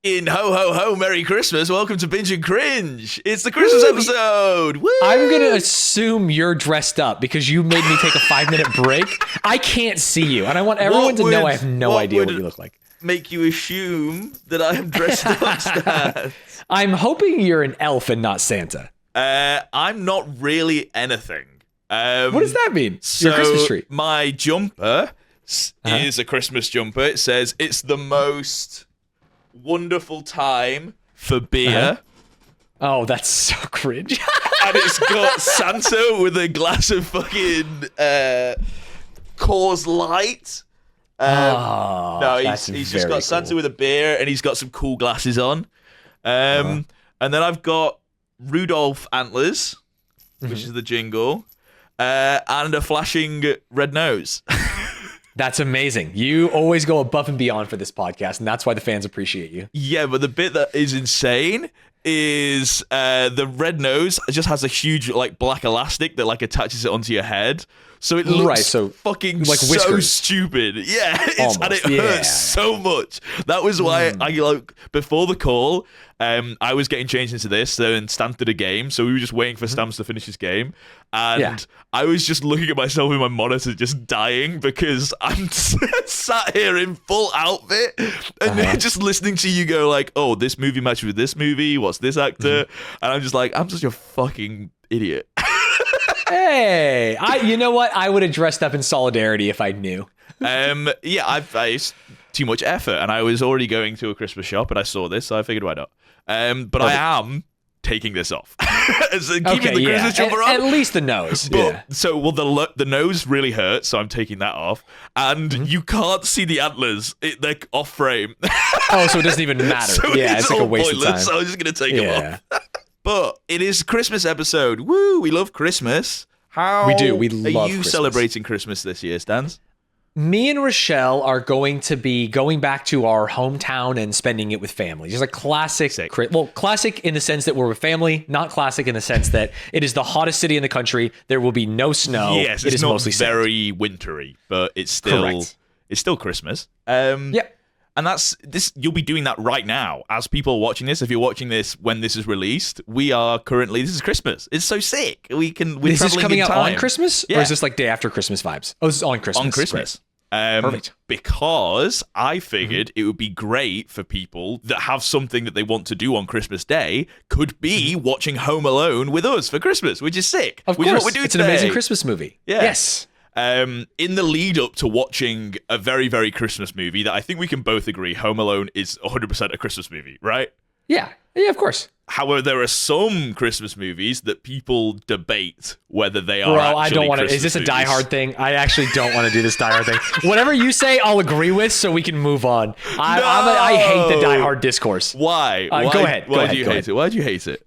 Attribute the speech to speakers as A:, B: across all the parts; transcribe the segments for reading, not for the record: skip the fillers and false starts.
A: In ho ho ho, Merry Christmas! Welcome to Binge and Cringe. It's the Christmas episode. Woo!
B: I'm gonna assume you're dressed up because you made me take a 5-minute break. I can't see you, and I want everyone to know I have no idea what you look like.
A: Make you assume that I am dressed up, Stan.
B: I'm hoping you're an elf and not Santa.
A: I'm not really anything.
B: What does that mean?
A: So
B: Your Christmas tree.
A: My jumper is a Christmas jumper. It says it's the most wonderful time for beer.
B: Oh, that's so cringe.
A: And it's got Santa with a glass of fucking Coors Light. No, he's just got Santa with a beer, and he's got some cool glasses on. And then I've got Rudolph antlers, which is the jingle, and a flashing red nose.
B: That's amazing. You always go above and beyond for this podcast, and that's why the fans appreciate you.
A: Yeah, but the bit that is insane is the red nose just has a huge like black elastic that like attaches it onto your head. So it looks fucking like so stupid. Yeah, and it hurts so much. That was why I like before the call, I was getting changed into this. Then Stanz did a game, so we were just waiting for Stanz to finish his game, and I was just looking at myself in my monitor, just dying because I'm sat here in full outfit and just listening to you go like, "Oh, this movie matches with this movie. What's this actor?" And I'm just like, I'm such a fucking idiot.
B: Hey, you know what? I would have dressed up in solidarity if I knew.
A: I've faced too much effort, and I was already going to a Christmas shop, and I saw this, so I figured why not. But I am taking this off. So keeping the Christmas jumper on.
B: At least the nose.
A: The nose really hurts, so I'm taking that off. And you can't see the antlers; they're off frame.
B: Oh, so it doesn't even matter.
A: So
B: it's like a waste of time.
A: So I'm just gonna take them off. But it is Christmas episode. Woo! We love Christmas.
B: We do. We
A: love
B: love
A: Christmas. Celebrating Christmas this year, Stanz?
B: Me and Rochelle are going to be going back to our hometown and spending it with family. Just a classic. Well, classic in the sense that we're with family, not classic in the sense that it is the hottest city in the country. There will be no snow.
A: Yes, it's not mostly very wintry, but it's still Christmas.
B: Yep.
A: And that's this. You'll be doing that right now as people are watching this. If you're watching this when this is released, we are currently. This is Christmas. It's so sick. We're
B: is this coming out on Christmas,
A: or
B: is this like day after Christmas vibes? Oh, this is on Christmas.
A: On Christmas.
B: Perfect.
A: Because I figured it would be great for people that have something that they want to do on Christmas Day could be watching Home Alone with us for Christmas, which is sick.
B: Of course,
A: is what we're doing
B: it's an amazing Christmas movie.
A: Yeah.
B: Yes.
A: In the lead up to watching a very, very Christmas movie that I think we can both agree Home Alone is 100% a Christmas movie, right?
B: Yeah, of course.
A: However, there are some Christmas movies that people debate whether they are actually
B: I don't want to.
A: Christmas
B: Is this a
A: movies.
B: Die Hard thing? I actually don't want to do this Die Hard thing. Whatever you say, I'll agree with so we can move on. I hate the Die Hard discourse.
A: Why?
B: Go ahead.
A: Why do you hate it? Why do you hate it?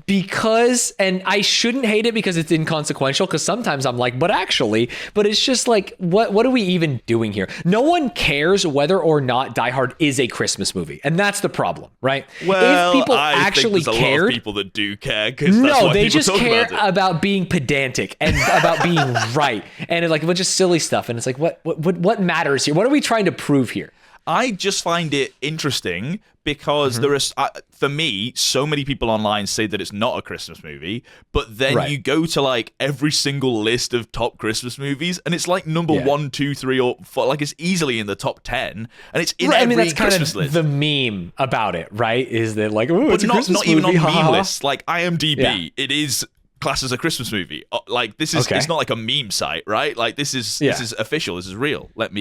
B: Because, and I shouldn't hate it because it's inconsequential, because sometimes I'm like, but it's just like, what are we even doing here? No one cares whether or not Die Hard is a Christmas movie, and that's the problem, right?
A: Well,
B: if people
A: I think there's a lot of people that do care, because
B: they just care about being pedantic and about being right, and it's like a bunch of silly stuff, and it's like, what matters here? What are we trying to prove here?
A: I just find it interesting because there is, for me, so many people online say that it's not a Christmas movie, but then you go to like every single list of top Christmas movies, and it's like number 1, 2, 3, or 4, like it's easily in the top 10, and it's in every
B: that's
A: Christmas
B: kind of
A: list.
B: The meme about it, right? Is that like, oh, it's a Christmas
A: not even
B: movie,
A: on meme lists, like IMDb, it is classed as a Christmas movie. Like this is it's not like a meme site, right? Like this is official, this is real. But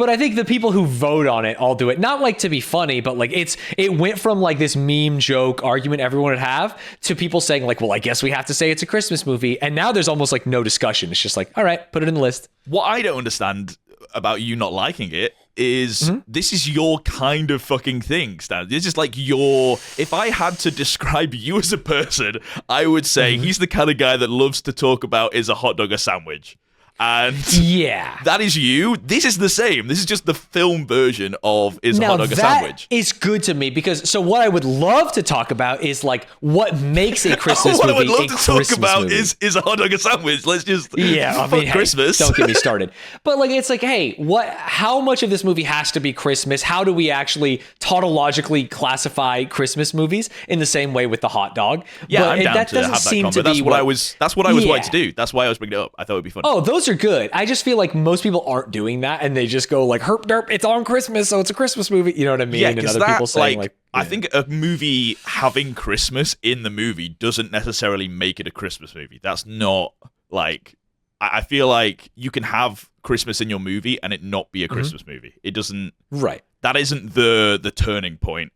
B: I think the people who vote on it all do it not like to be funny, but like it went from like this meme joke argument everyone would have to people saying like, well, I guess we have to say it's a Christmas movie, and now there's almost like no discussion. It's just like, all right, put it in the list.
A: What I don't understand about you not liking it is this is your kind of fucking thing, Stan. It's just like if I had to describe you as a person, I would say he's the kind of guy that loves to talk about is a hot dog a sandwich. And
B: yeah,
A: that is you. This is the same. This is just the film version of Is a Hot Dog a Sandwich?
B: That is good to me because so what I would love to talk about is like what makes a Christmas movie. What I would love to talk about
A: is a Hot Dog a Sandwich. Let's just
B: Christmas. Don't get me started. But like it's like, hey, how much of this movie has to be Christmas? How do we actually tautologically classify Christmas movies in the same way with the hot dog?
A: Yeah, I'm down to have that convo. That's what I was wanting to do. That's why I was bringing it up. I thought it'd be fun.
B: Oh, those are good. I just feel like most people aren't doing that, and they just go like, "Herp derp, it's on Christmas, so it's a Christmas movie." You know what I mean?
A: Yeah,
B: and other people saying like
A: I think a movie having Christmas in the movie doesn't necessarily make it a Christmas movie. That's not like I feel like you can have Christmas in your movie and it not be a Christmas movie. It doesn't.
B: Right.
A: That isn't the turning point.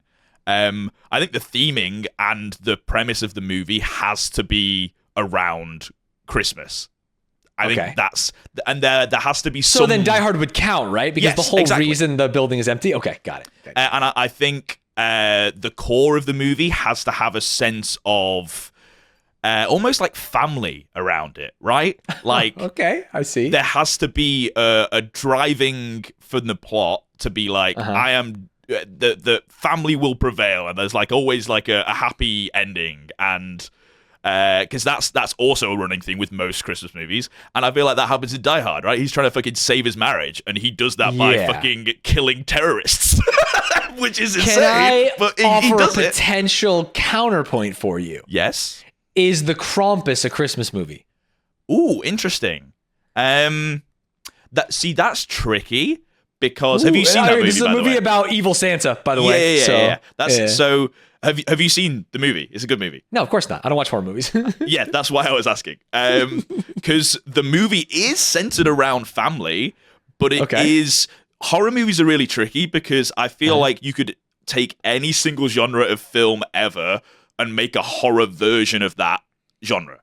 A: I think the theming and the premise of the movie has to be around Christmas. I think that's, and there has to be some.
B: So then Die Hard would count, right? Because the whole reason the building is empty. Okay, got it.
A: And I think the core of the movie has to have a sense of almost like family around it, right? Like,
B: okay, I see.
A: There has to be a driving for the plot to be like, I am. The family will prevail, and there's like always like a happy ending, and. Because that's also a running thing with most Christmas movies, and I feel like that happens in Die Hard, right? He's trying to fucking save his marriage, and he does that by fucking killing terrorists, which is insane.
B: Can I
A: but
B: offer a potential counterpoint for you?
A: Yes.
B: Is the Krampus a Christmas movie?
A: Ooh, interesting. That's tricky because have you seen that movie?
B: This is a movie about evil Santa, by the way.
A: Yeah. So. Have you seen the movie? It's a good movie.
B: No, of course not. I don't watch horror movies.
A: Yeah, that's why I was asking. Because the movie is centered around family, but it is... Horror movies are really tricky because I feel like you could take any single genre of film ever and make a horror version of that genre.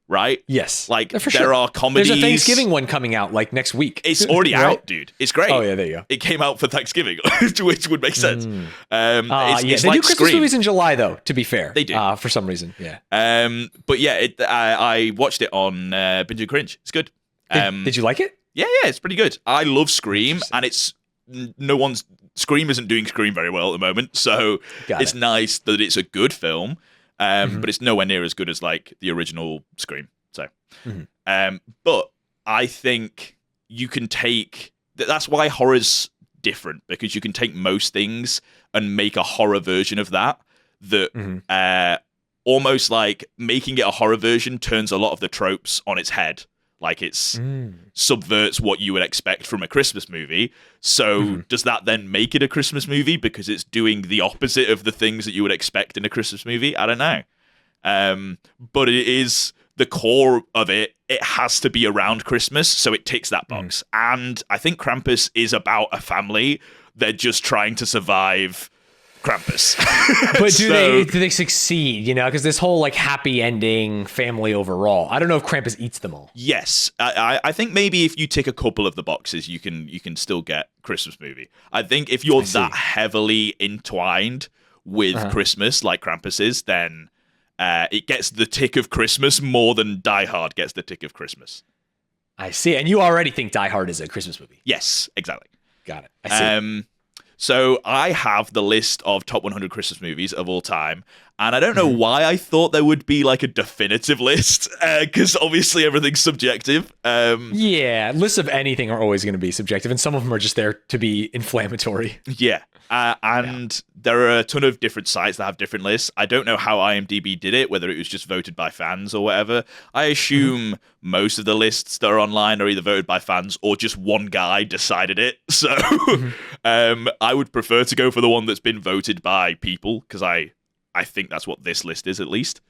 A: Right?
B: Yes.
A: Like, there are comedies.
B: There's a Thanksgiving one coming out, like, next week.
A: It's already out, dude. It's great.
B: Oh, yeah, there you go.
A: It came out for Thanksgiving, which would make sense.
B: They
A: like
B: do Christmas movies in July, though, to be fair.
A: They do.
B: For some reason, yeah.
A: But yeah, I watched it on Binge and Cringe. It's good.
B: Did you like it?
A: Yeah, it's pretty good. I love Scream, and Scream isn't doing Scream very well at the moment, so it's nice that it's a good film. But it's nowhere near as good as like the original Scream. So, but I think you can take that's why horror's different, because you can take most things and make a horror version of that. Almost like making it a horror version turns a lot of the tropes on its head. Like it's subverts what you would expect from a Christmas movie. So does that then make it a Christmas movie because it's doing the opposite of the things that you would expect in a Christmas movie? I don't know. But it is the core of it. It has to be around Christmas, so it ticks that box. And I think Krampus is about a family. They're just trying to survive Krampus.
B: But do they succeed, you know, because this whole like happy ending family overall, I don't know if Krampus eats them all.
A: Yes, I think maybe if you tick a couple of the boxes, you can still get Christmas movie. I think if you're that heavily entwined with Christmas like Krampus is, then it gets the tick of Christmas more than Die Hard gets the tick of Christmas.
B: I see. And you already think Die Hard is a Christmas movie.
A: Yes, exactly.
B: Got it. I see.
A: So I have the list of top 100 Christmas movies of all time, and I don't know why I thought there would be like a definitive list, because obviously everything's subjective.
B: Yeah, lists of anything are always going to be subjective, and some of them are just there to be inflammatory.
A: Yeah, and there are a ton of different sites that have different lists. I don't know how IMDb did it, whether it was just voted by fans or whatever. I assume most of the lists that are online are either voted by fans or just one guy decided it. So I would prefer to go for the one that's been voted by people, because I think that's what this list is, at least.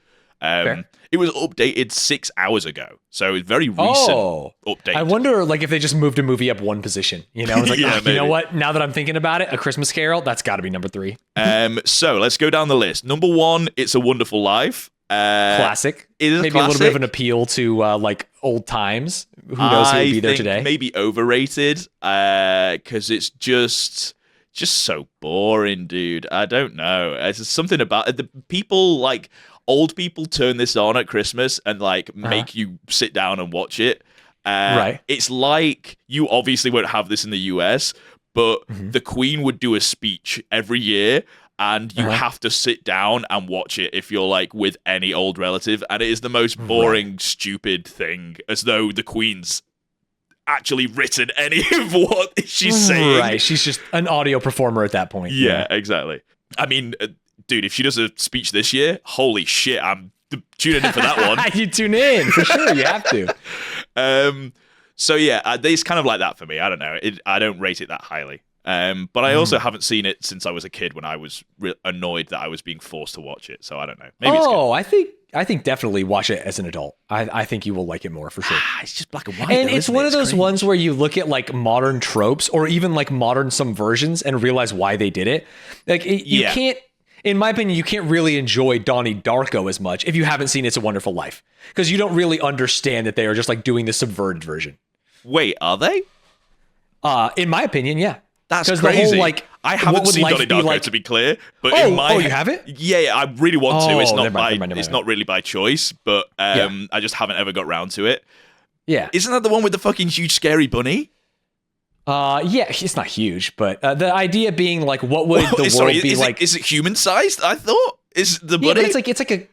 A: It was updated 6 hours ago, so it's very recent update.
B: I wonder, like, if they just moved a movie up one position. You know, it's like, you know what? Now that I'm thinking about it, A Christmas Carol, that's got to be number 3.
A: So let's go down the list. Number 1, It's a Wonderful Life.
B: Classic.
A: It is
B: maybe
A: classic.
B: A little bit of an appeal to like old times. Who knows who would be there today?
A: Maybe overrated, because it's just so boring, dude. I don't know. It's something about it. The people, like old people, turn this on at Christmas and like make you sit down and watch it.
B: Right.
A: It's like, you obviously won't have this in the US, but the Queen would do a speech every year, and you have to sit down and watch it if you're like with any old relative, and it is the most boring, stupid thing, as though the Queen's actually written any of what she's saying.
B: Right, she's just an audio performer at that point.
A: Yeah, exactly. I mean, dude, if she does a speech this year, holy shit, I'm tuning in for that one.
B: You tune in, for sure, you have to.
A: So yeah, it's kind of like that for me. I don't know. I don't rate it that highly. But I also haven't seen it since I was a kid, when I was annoyed that I was being forced to watch it. So I don't know. Maybe it's good.
B: I think definitely watch it as an adult. I think you will like it more, for sure.
A: It's just black and white.
B: And
A: though,
B: it's one of those ones where you look at like modern tropes, or even like modern subversions, and realize why they did it. Like you can't, in my opinion, you can't really enjoy Donnie Darko as much if you haven't seen It's a Wonderful Life, because you don't really understand that they are just like doing the subverted version.
A: Wait, are they?
B: In my opinion, yeah.
A: That's crazy.
B: The whole, like,
A: I haven't seen Donnie Darko, like, to be clear, but in my
B: you haven't?
A: Yeah, I really want to. It's not
B: it's
A: not really by choice, but I just haven't ever got round to it.
B: Yeah,
A: isn't that the one with the fucking huge scary bunny?
B: Yeah, it's not huge, but the idea being like, what would the world be like?
A: Is it human sized? I thought. Is the bunny?
B: Yeah, but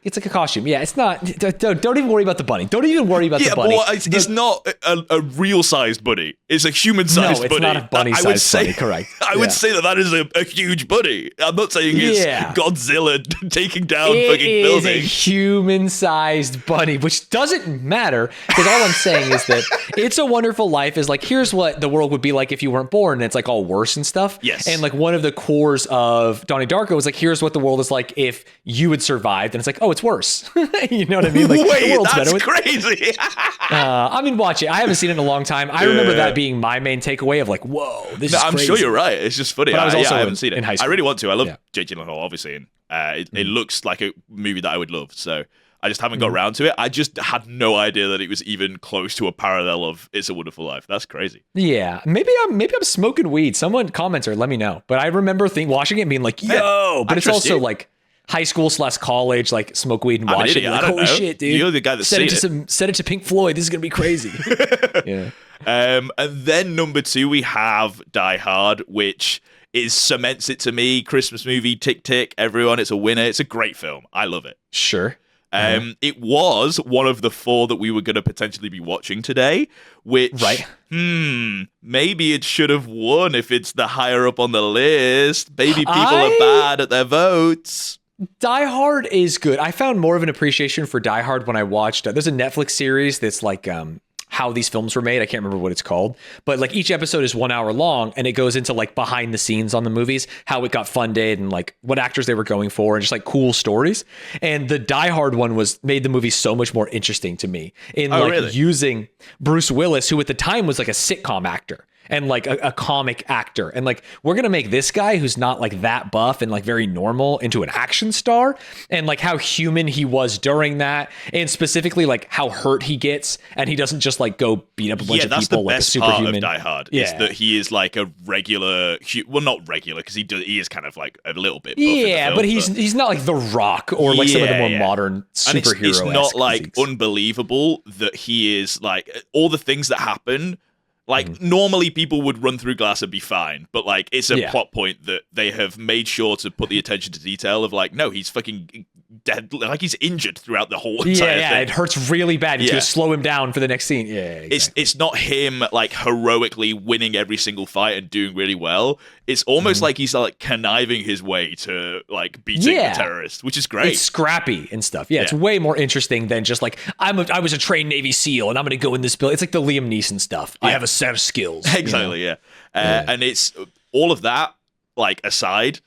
B: it's like a costume. Yeah, it's not. Don't even worry about the bunny. Don't even worry about the bunny.
A: Yeah, but it's not a real sized bunny. It's a human sized bunny.
B: No, it's not a bunny sized bunny. Correct.
A: I would say that is a huge bunny. I'm not saying it's Godzilla taking down fucking buildings.
B: It is a human sized bunny, which doesn't matter, because all I'm saying is that It's a Wonderful Life is like, here's what the world would be like if you weren't born, and it's like all worse and stuff.
A: Yes.
B: And like one of the cores of Donnie Darko was like, here's what the world is like if you had survived, and it's like, oh, it's worse. You know what I mean? Like,
A: wait,
B: the world's
A: that's
B: better
A: crazy.
B: I mean, watch it. I haven't seen it in a long time. I remember that being my main takeaway of like, whoa, this is crazy.
A: I'm sure you're right. It's just funny.
B: But I
A: haven't seen it.
B: In high school.
A: I really want to. I love Jake Gyllenhaal, obviously, and it looks like a movie that I would love. So I just haven't got around to it. I just had no idea that it was even close to a parallel of It's a Wonderful Life. That's crazy.
B: Yeah, maybe I'm smoking weed. Someone comments or let me know. But I remember watching it and being like, yo. But it's also like high school / college, like smoke weed and watch it. Like, holy shit, dude!
A: You're the guy that
B: set it to Pink Floyd. This is gonna be crazy. Yeah.
A: And then number 2 we have Die Hard, which cements it to me. Christmas movie, tick tick. Everyone, it's a winner. It's a great film. I love it.
B: Sure.
A: It was one of the 4 that we were going to potentially be watching today, which, maybe it should have won if it's the higher up on the list. Maybe people are bad at their votes.
B: Die Hard is good. I found more of an appreciation for Die Hard when I watched, there's a Netflix series that's like, how these films were made. I can't remember what it's called, but like each episode is 1 hour long, and it goes into like behind the scenes on the movies, how it got funded and like what actors they were going for, and just like cool stories. And the Die Hard one made the movie so much more interesting to me in using Bruce Willis, who at the time was like a sitcom actor and like a comic actor. And like, we're going to make this guy who's not like that buff and like very normal into an action star, and like how human he was during that. And specifically like how hurt he gets, and he doesn't just like go beat up a bunch of people like a superhuman.
A: Part of Die Hard is that he is like a regular, well, not regular, because he is kind of like a little bit buff in the film,
B: but he's not like The Rock or like some of the more modern superhero.
A: And it's not like unbelievable that he is like, all the things that happen. Like, normally people would run through glass and be fine, but, like, it's a plot point that they have made sure to put the attention to detail of, like, no, he's fucking dead. Like, he's injured throughout the whole entire thing. Yeah,
B: it hurts really bad. He's going to slow him down for the next scene. Yeah, exactly.
A: It's not him, like, heroically winning every single fight and doing really well. It's almost like he's, like, conniving his way to, like, beating the terrorist, which is great.
B: It's scrappy and stuff. Yeah, it's way more interesting than just, like, I was a trained Navy SEAL, and I'm going to go in this building. It's like the Liam Neeson stuff. I have a set of skills.
A: Exactly, and it's all of that, like, aside,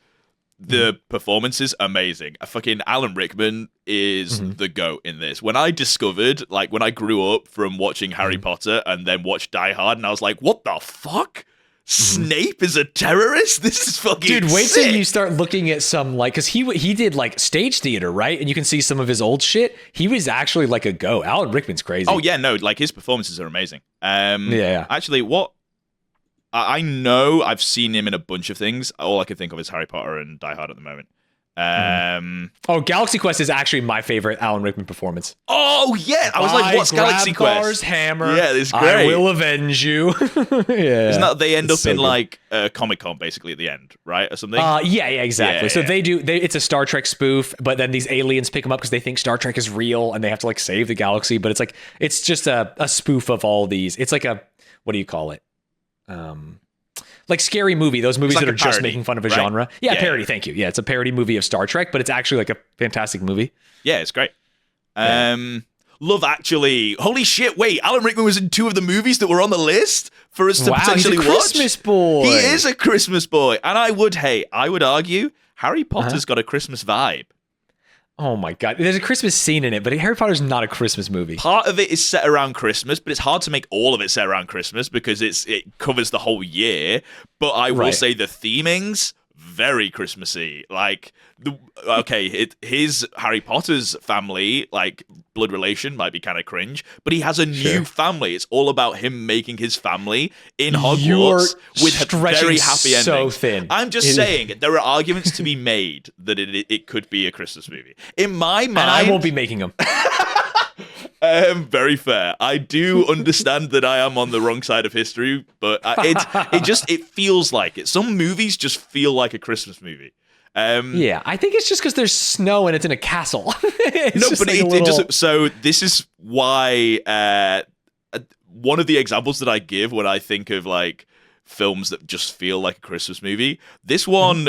A: the performances, amazing. Fucking Alan Rickman is the GOAT in this. When I discovered, like, when I grew up from watching Harry Potter and then watched Die Hard, and I was like, what the fuck? Snape is a terrorist? This is fucking
B: Dude, wait
A: sick.
B: till you start looking at some, like, because he did, like, stage theater, right? And you can see some of his old shit. He was actually, like, a GOAT. Alan Rickman's crazy.
A: Oh, yeah, no, like, his performances are amazing. Actually, I know I've seen him in a bunch of things. All I can think of is Harry Potter and Die Hard at the moment.
B: Galaxy Quest is actually my favorite Alan Rickman performance.
A: Oh yeah, I was like, what's Galaxy Quest?
B: Thor's hammer.
A: Yeah, this is great.
B: I will avenge you. Yeah,
A: isn't that they end up in like Comic-Con basically at the end, right, or something?
B: Yeah, exactly. So it's a Star Trek spoof, but then these aliens pick them up because they think Star Trek is real and they have to like save the galaxy. But it's just a spoof of all these. It's like what do you call it? Like Scary Movie, those movies that are parody, just making fun of a genre. Yeah, parody, thank you. Yeah, it's a parody movie of Star Trek, but it's actually like a fantastic movie.
A: Yeah, it's great. Love Actually. Holy shit, wait, Alan Rickman was in 2 of the movies that were on the list for us to potentially watch?
B: He's a Christmas boy.
A: He is a Christmas boy. And I would argue Harry Potter's got a Christmas vibe.
B: Oh my God. There's a Christmas scene in it, but Harry Potter's not a Christmas movie.
A: Part of it is set around Christmas, but it's hard to make all of it set around Christmas because it covers the whole year. But I will say the theming's very Christmassy. Like, his Harry Potter's family, like, blood relation might be kind of cringe, but he has a new family. It's all about him making his family in Hogwarts with a very happy ending.
B: So thin.
A: I'm just saying, there are arguments to be made that it could be a Christmas movie. In my mind...
B: And I won't be making them.
A: Very fair. I do understand that I am on the wrong side of history, but it feels like it. Some movies just feel like a Christmas movie.
B: Yeah, I think it's just because there's snow and it's in a castle. It
A: doesn't. So this is why one of the examples that I give when I think of like films that just feel like a Christmas movie. This one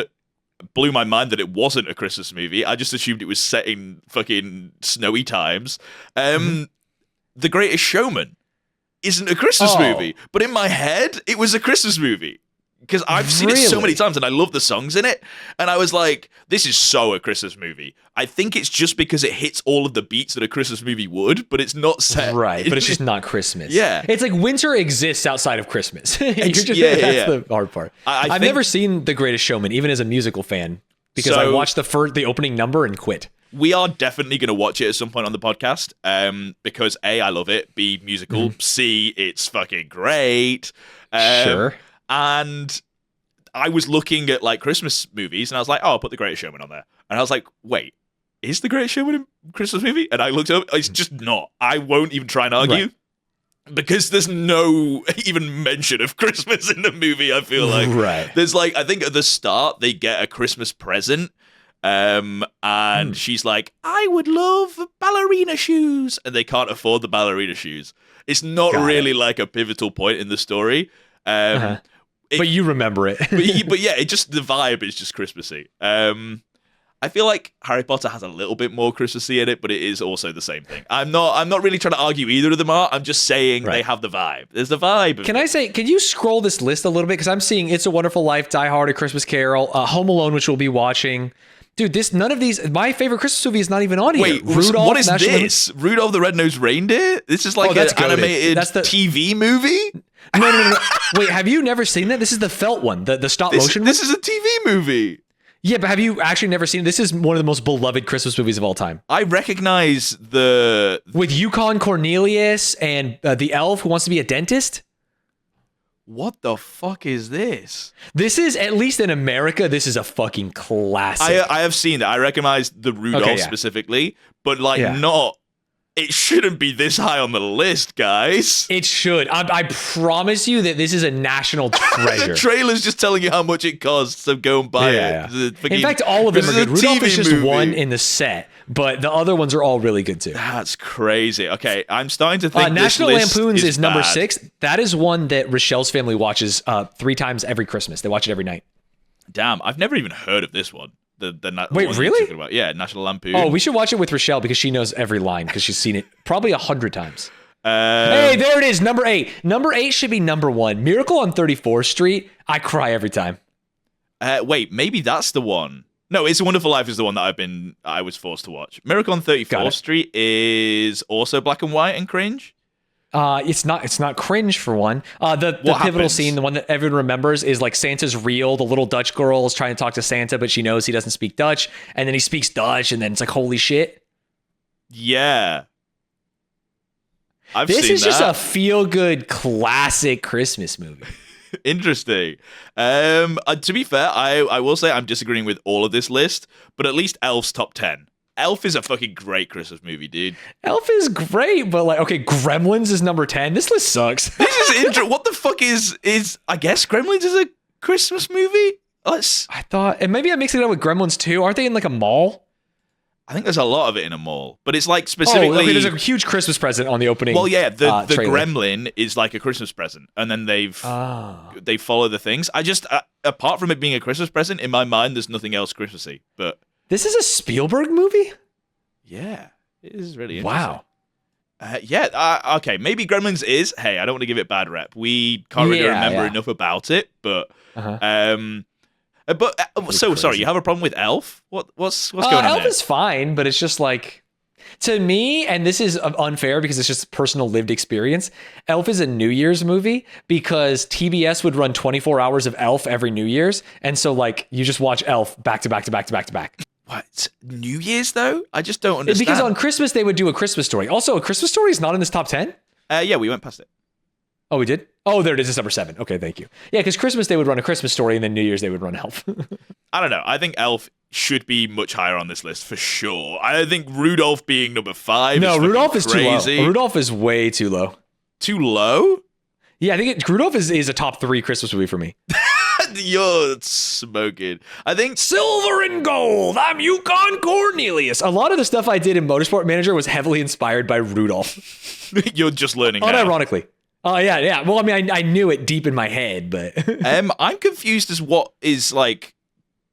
A: blew my mind that it wasn't a Christmas movie. I just assumed it was set in fucking snowy times. The Greatest Showman isn't a Christmas movie, but in my head, it was a Christmas movie. Because I've seen it so many times and I love the songs in it. And I was like, this is so a Christmas movie. I think it's just because it hits all of the beats that a Christmas movie would, but it's not set.
B: Right, but it's just not Christmas.
A: Yeah.
B: It's like winter exists outside of Christmas. That's the hard part. I've never seen The Greatest Showman, even as a musical fan, because I watched the opening number and quit.
A: We are definitely going to watch it at some point on the podcast because A, I love it, B, musical, C, it's fucking great.
B: Sure.
A: And I was looking at like Christmas movies and I was like, I'll put The Greatest Showman on there. And I was like, wait, is The Greatest Showman a Christmas movie? And I looked up, it's just not. I won't even try and argue because there's no even mention of Christmas in the movie, I feel like. There's like, I think at the start they get a Christmas present and she's like, I would love ballerina shoes. And they can't afford the ballerina shoes. It's not really like a pivotal point in the story.
B: But you remember it.
A: but yeah, the vibe is just Christmassy. I feel like Harry Potter has a little bit more Christmassy in it, but it is also the same thing. I'm not really trying to argue either of them are. I'm just saying they have the vibe. There's the vibe.
B: Can you scroll this list a little bit? Because I'm seeing It's a Wonderful Life, Die Hard, A Christmas Carol, Home Alone, which we'll be watching. Dude, none of these. My favorite Christmas movie is not even on here.
A: Wait, Rudolph, what is this? Rudolph the Red-Nosed Reindeer? This is like an animated TV movie?
B: No. Wait, have you never seen that? This is the felt one, the stop motion one?
A: This is a TV movie.
B: Yeah, but have you actually never seen it? This is one of the most beloved Christmas movies of all time.
A: I recognize with
B: Yukon Cornelius and the elf who wants to be a dentist.
A: What the fuck is this?
B: This is, at least in America, this is a fucking classic.
A: I have seen that. I recognize the Rudolph specifically, but not... It shouldn't be this high on the list, guys.
B: It should. I promise you that this is a national treasure.
A: The trailer's just telling you how much it costs, so go and buy it.
B: In fact, all of them are good. Rudolph is just one in the set, but the other ones are all really good too.
A: That's crazy. Okay, I'm starting to think
B: National Lampoon's is number
A: bad.
B: 6. That is one that Rochelle's family watches 3 times every Christmas. They watch it every night.
A: Damn, I've never even heard of this one.
B: Wait, really?
A: Yeah, National Lampoon.
B: Oh, we should watch it with Rochelle because she knows every line because she's seen it probably 100 times. Hey, there it is, number 8. Number 8 should be number 1. Miracle on 34th Street. I cry every time.
A: Wait, maybe that's the one. No, It's a Wonderful Life is the one that I was forced to watch. Miracle on 34th Street is also black and white and cringe.
B: It's not cringe for one. The pivotal scene, the one that everyone remembers, is like Santa's real. The little Dutch girl is trying to talk to Santa, but she knows he doesn't speak Dutch, and then he speaks Dutch, and then it's like, holy shit.
A: Yeah.
B: This is just a feel-good classic Christmas movie.
A: Interesting. To be fair, I will say I'm disagreeing with all of this list, but at least Elf's top 10. Elf is a fucking great Christmas movie, dude.
B: Elf is great, but like, okay, Gremlins is number 10. This list sucks.
A: This is interesting. What the fuck is, I guess Gremlins is a Christmas movie?
B: I thought, and maybe I'm mixing it up with Gremlins 2. Aren't they in like a mall?
A: I think there's a lot of it in a mall, but it's like specifically.
B: There's a huge Christmas present on the opening.
A: Well, yeah, the gremlin is like a Christmas present, and then they follow the things. I just apart from it being a Christmas present, in my mind, there's nothing else Christmassy. But
B: this is a Spielberg movie.
A: Yeah, it is really interesting.
B: Wow.
A: Okay, maybe Gremlins is. Hey, I don't want to give it bad rep. We can't really remember enough about it, but so sorry, you have a problem with Elf? What's going on
B: Elf
A: there?
B: is fine, but it's just like, to me, and this is unfair because it's just personal lived experience, Elf is a New Year's movie because TBS would run 24 hours of Elf every New Year's, and so like you just watch Elf back to back to back to back to back.
A: What? New Year's though? I just don't understand.
B: Because on Christmas they would do A Christmas Story. Also, A Christmas Story is not in this top 10?
A: Yeah, we went past it.
B: Oh, we did? Oh, there it is. It's number 7. Okay, thank you. Yeah, because Christmas they would run A Christmas Story, and then New Year's they would run Elf.
A: I don't know. I think Elf should be much higher on this list for sure. I think Rudolph being number 5.
B: No, Rudolph is
A: crazy.
B: Too low. Rudolph is way too low.
A: Too low?
B: Yeah, I think Rudolph is a top 3 Christmas movie for me.
A: You're smoking. I think
B: Silver and Gold. I'm Yukon Cornelius. A lot of the stuff I did in Motorsport Manager was heavily inspired by Rudolph.
A: You're just learning now.
B: Unironically. Oh, yeah. Well, I mean, I knew it deep in my head, but...
A: I'm confused as what is, like,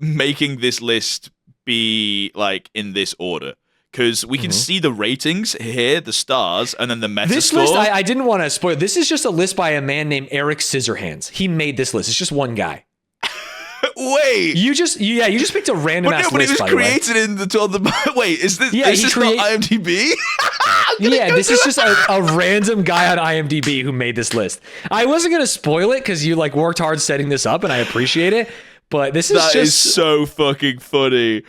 A: making this list be, like, in this order. Because we can see the ratings here, the stars, and then the meta
B: This
A: score.
B: list, I didn't want to spoil. This is just a list by a man named Eric Scissorhands. He made this list. It's just one guy.
A: Wait.
B: You just picked a random ass list,
A: but it was created in the... Wait, is this not IMDb?
B: Yeah, this is just a random guy on IMDb who made this list. I wasn't going to spoil it because you like worked hard setting this up, and I appreciate it. But this is
A: so fucking funny.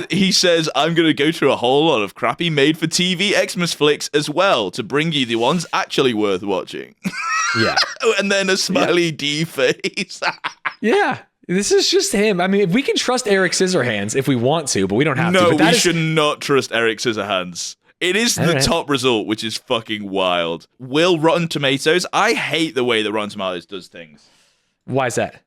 A: He says, I'm going to go through a whole lot of crappy made-for-TV Xmas flicks as well to bring you the ones actually worth watching.
B: Yeah.
A: And then a smiley D face.
B: Yeah. This is just him. I mean, if we can trust Eric Scissorhands if we want to, but we don't have to.
A: No, we should not trust Eric Scissorhands. It is the top result, which is fucking wild. Will Rotten Tomatoes... I hate the way that Rotten Tomatoes does things.
B: Why is that?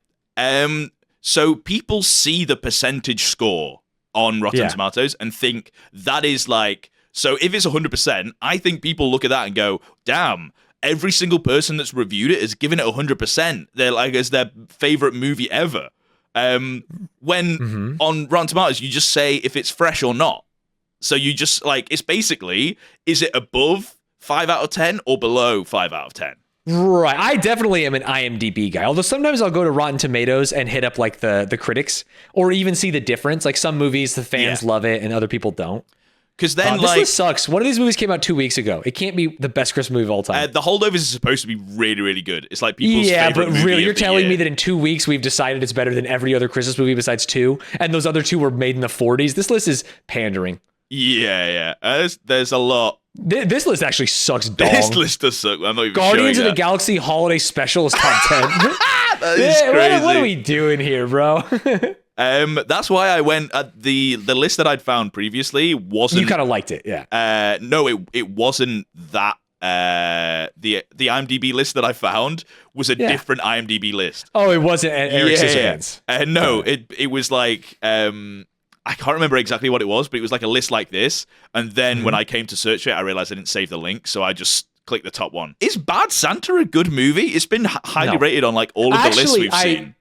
A: So people see the percentage score on Rotten Tomatoes and think that is like... So if it's 100%, I think people look at that and go, damn, every single person that's reviewed it has given it 100%. They're like, it's their favorite movie ever. When on Rotten Tomatoes, you just say if it's fresh or not. So you just like, it's basically, is it above 5 out of 10 or below 5 out of 10?
B: Right. I definitely am an IMDb guy. Although sometimes I'll go to Rotten Tomatoes and hit up like the critics or even see the difference. Like some movies, the fans love it and other people don't.
A: Because then
B: this list sucks. One of these movies came out 2 weeks ago. It can't be the best Christmas movie of all time.
A: The Holdovers is supposed to be really, really good. It's like people's favorite movie.
B: But really, you're telling
A: year.
B: me that in 2 weeks we've decided it's better than every other Christmas movie besides 2, and those other 2 were made in the 40s. This list is pandering.
A: Yeah. There's a lot.
B: This list actually sucks dog.
A: This list does suck. I'm not even
B: Guardians of the Galaxy Holiday Special is top 10.
A: That is crazy.
B: What are we doing here, bro?
A: That's why I went at the list that I'd found previously wasn't.
B: You kind of liked it, yeah.
A: No, it wasn't that. The IMDb list that I found was a different IMDb list.
B: Oh, it wasn't Eric Scissorhands.
A: No, it was like I can't remember exactly what it was, but it was like a list like this. And then when I came to search it, I realized I didn't save the link, so I just clicked the top one. Is Bad Santa a good movie? It's been highly rated on like all of the lists we've seen.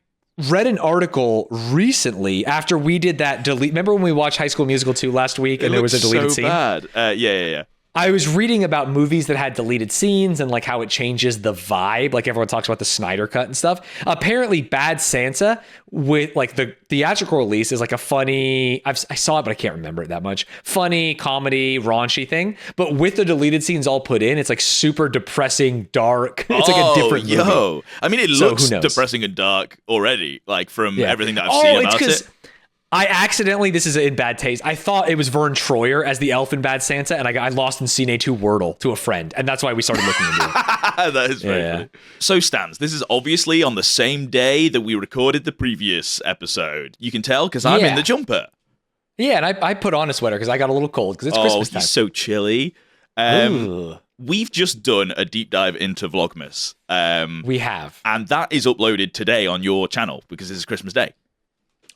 B: Read an article recently after we did that delete. Remember when we watched High School Musical 2 last week and there was a deleted scene?
A: Bad. Yeah.
B: I was reading about movies that had deleted scenes and like how it changes the vibe. Like everyone talks about the Snyder cut and stuff. Apparently Bad Santa with like the theatrical release is like a funny, I saw it, but I can't remember it that much. Funny, comedy, raunchy thing. But with the deleted scenes all put in, it's like super depressing, dark. It's like a different movie.
A: I mean, it looks depressing and dark already, like from everything that I've seen about it.
B: I accidentally, this is in bad taste, I thought it was Vern Troyer as the elf in Bad Santa, and I lost in Scene 2 Wordle to a friend, and that's why we started looking into it.
A: That is very funny. So, Stanz, this is obviously on the same day that we recorded the previous episode. You can tell because I'm in the jumper.
B: Yeah, and I put on a sweater because I got a little cold because it's Christmas time.
A: Oh, he's so chilly. We've just done a deep dive into Vlogmas.
B: We have.
A: And that is uploaded today on your channel because this is Christmas Day.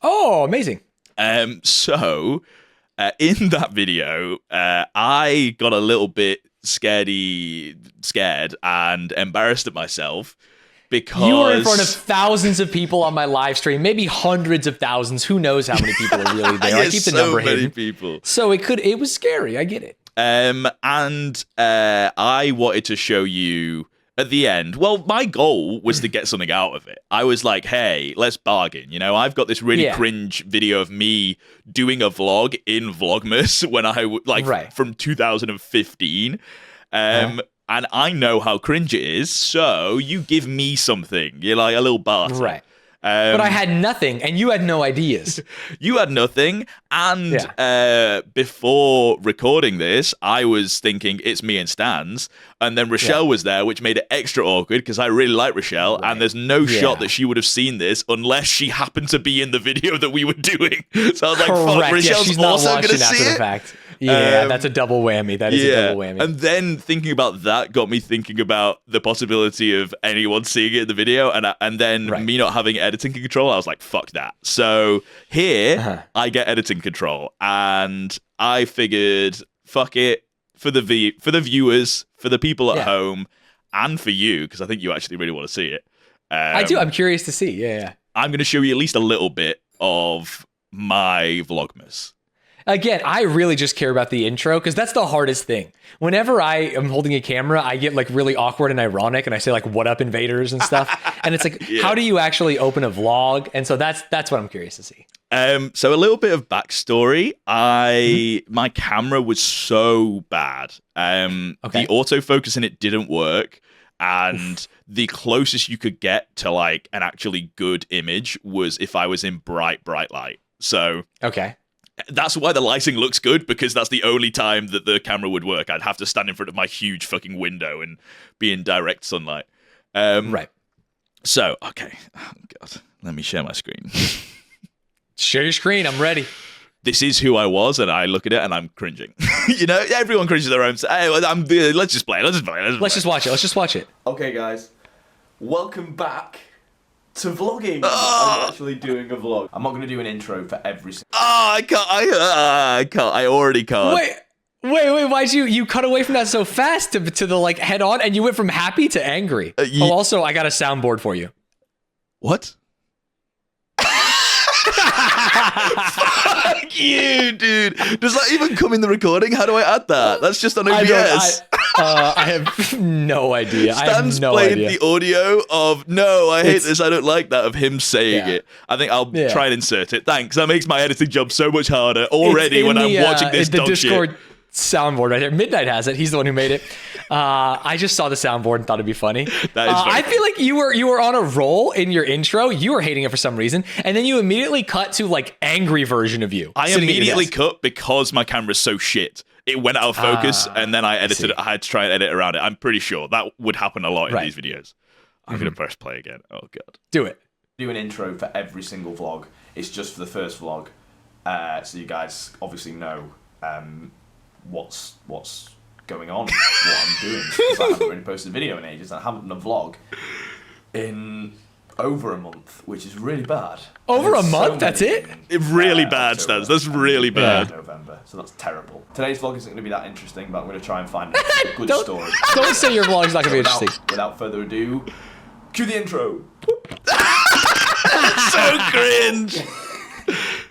B: Oh, amazing.
A: So, in that video, I got a little bit scared and embarrassed at myself because...
B: You were in front of thousands of people on my live stream, maybe hundreds of thousands. Who knows how many people are really there? I keep the number hidden.
A: People.
B: So it was scary. I get it.
A: And I wanted to show you at the end. Well, my goal was to get something out of it. I was like, hey, let's bargain. You know, I've got this really cringe video of me doing a vlog in Vlogmas when from 2015. And I know how cringe it is, so you give me something. You're like a little barter.
B: Right. But I had nothing, and you had no ideas.
A: You had nothing, and before recording this, I was thinking it's me and Stanz, and then Rochelle was there, which made it extra awkward because I really like Rochelle, and there's no shot that she would have seen this unless she happened to be in the video that we were doing. So I was like, fuck, Rochelle's
B: she's
A: also going to see it?
B: Fact. Yeah, that's a double whammy. That is a double whammy.
A: And then thinking about that got me thinking about the possibility of anyone seeing it in the video, and then me not having editing control. I was like, fuck that. So here I get editing control, and I figured, fuck it, for the viewers, for the people at home, and for you, because I think you actually really want to see it.
B: I do. I'm curious to see. Yeah.
A: I'm going to show you at least a little bit of my Vlogmas.
B: Again, I really just care about the intro because that's the hardest thing. Whenever I am holding a camera, I get like really awkward and ironic, and I say like "What up, invaders" and stuff. And it's like, how do you actually open a vlog? And so that's what I'm curious to see.
A: So a little bit of backstory. My camera was so bad. The autofocus in it didn't work, and the closest you could get to like an actually good image was if I was in bright light. So that's why the lighting looks good, because that's the only time that the camera would work. I'd have to stand in front of my huge fucking window and be in direct sunlight. So, okay. Oh, God. Let me share my screen.
B: Share your screen. I'm ready.
A: This is who I was, and I look at it, and I'm cringing. You know, everyone cringes their own. Hey, let's just play it. Let's
B: just watch it.
C: Okay, guys. Welcome back to vlogging. I'm actually doing a vlog. I'm not going to do an intro for every single...
A: I can't. I already can't.
B: Wait, why'd you cut away from that so fast to the like head on, and you went from happy to angry? Also, I got a soundboard for you.
A: What? Fuck you, dude. Does that even come in the recording? How do I add that? That's just on OBS.
B: I have no idea.
A: Stan's played the audio of "No, I hate this, I don't like that" of him saying it. I think I'll try and insert it. Thanks. That makes my editing job so much harder already when I'm watching this dog
B: Discord
A: shit.
B: Soundboard right there. Midnight has it. He's the one who made it. I just saw the soundboard and thought it'd be funny.
A: That is
B: I feel like you were on a roll in your intro. You were hating it for some reason, and then you immediately cut to like angry version of you.
A: I immediately cut because my camera's so shit. It went out of focus, and then I edited it. I had to try and edit around it. I'm pretty sure that would happen a lot in these videos. I'm going to press play again. Oh, God.
B: Do it.
C: Do an intro for every single vlog. It's just for the first vlog. So you guys obviously know what's going on, what I'm doing. Because I haven't really posted a video in ages. I haven't done a vlog in over a month, which is really bad.
B: Over a month? That's it?
A: Really bad, Stanz. That's really bad.
C: November, so that's terrible. Today's vlog isn't going to be that interesting, but I'm going to try and find a good story.
B: Don't say your vlog's not going to be interesting.
C: Without further ado, cue the intro.
A: So cringe.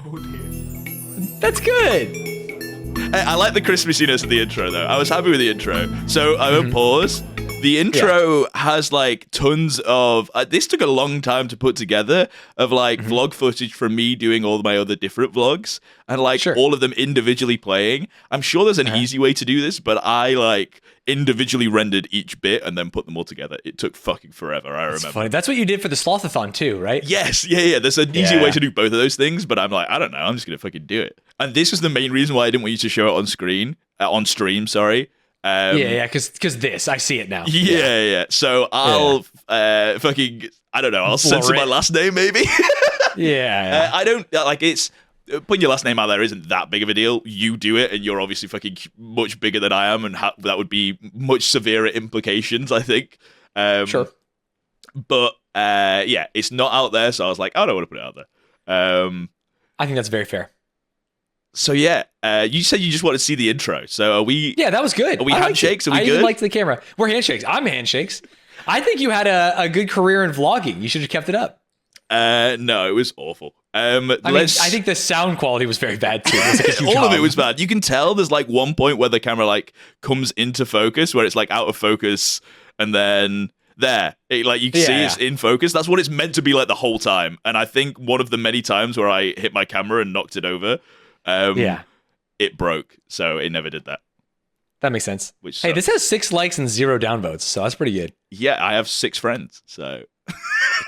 C: Oh dear.
B: That's good.
A: I like the Christmasiness of the intro, though. I was happy with the intro. So I won't pause. The intro has like tons of. This took a long time to put together of like vlog footage from me doing all my other different vlogs and like all of them individually playing. I'm sure there's an easy way to do this, but I like individually rendered each bit and then put them all together. It took fucking forever. I remember.
B: Funny. That's what you did for the Slothathon too, right?
A: Yes. Yeah. There's an easy way to do both of those things, but I'm like, I don't know. I'm just gonna fucking do it. And this was the main reason why I didn't want you to show it on stream. Sorry.
B: Because this, I see it now.
A: Yeah. So I'll fucking, I don't know, I'll censor my last name maybe. I don't, like, it's, putting your last name out there isn't that big of a deal. You do it, and you're obviously fucking much bigger than I am, and that would be much severer implications, I think.
B: Sure.
A: But, it's not out there, so I was like, I don't want to put it out there.
B: I think that's very fair.
A: So you said you just want to see the intro. So are we?
B: Yeah, that was good.
A: Are we handshakes? Are we good?
B: I even liked the camera. We're handshakes. I'm handshakes. I think you had a good career in vlogging. You should have kept it up.
A: No, it was awful.
B: I think the sound quality was very bad too.
A: All of it was bad. You can tell there's like one point where the camera like comes into focus, where it's like out of focus, and then you can see it's in focus. That's what it's meant to be like the whole time. And I think one of the many times where I hit my camera and knocked it over. It broke, so it never did that.
B: That makes sense.
A: Which
B: hey, this has 6 likes and 0 downvotes, so that's pretty good.
A: Yeah, I have 6 friends, so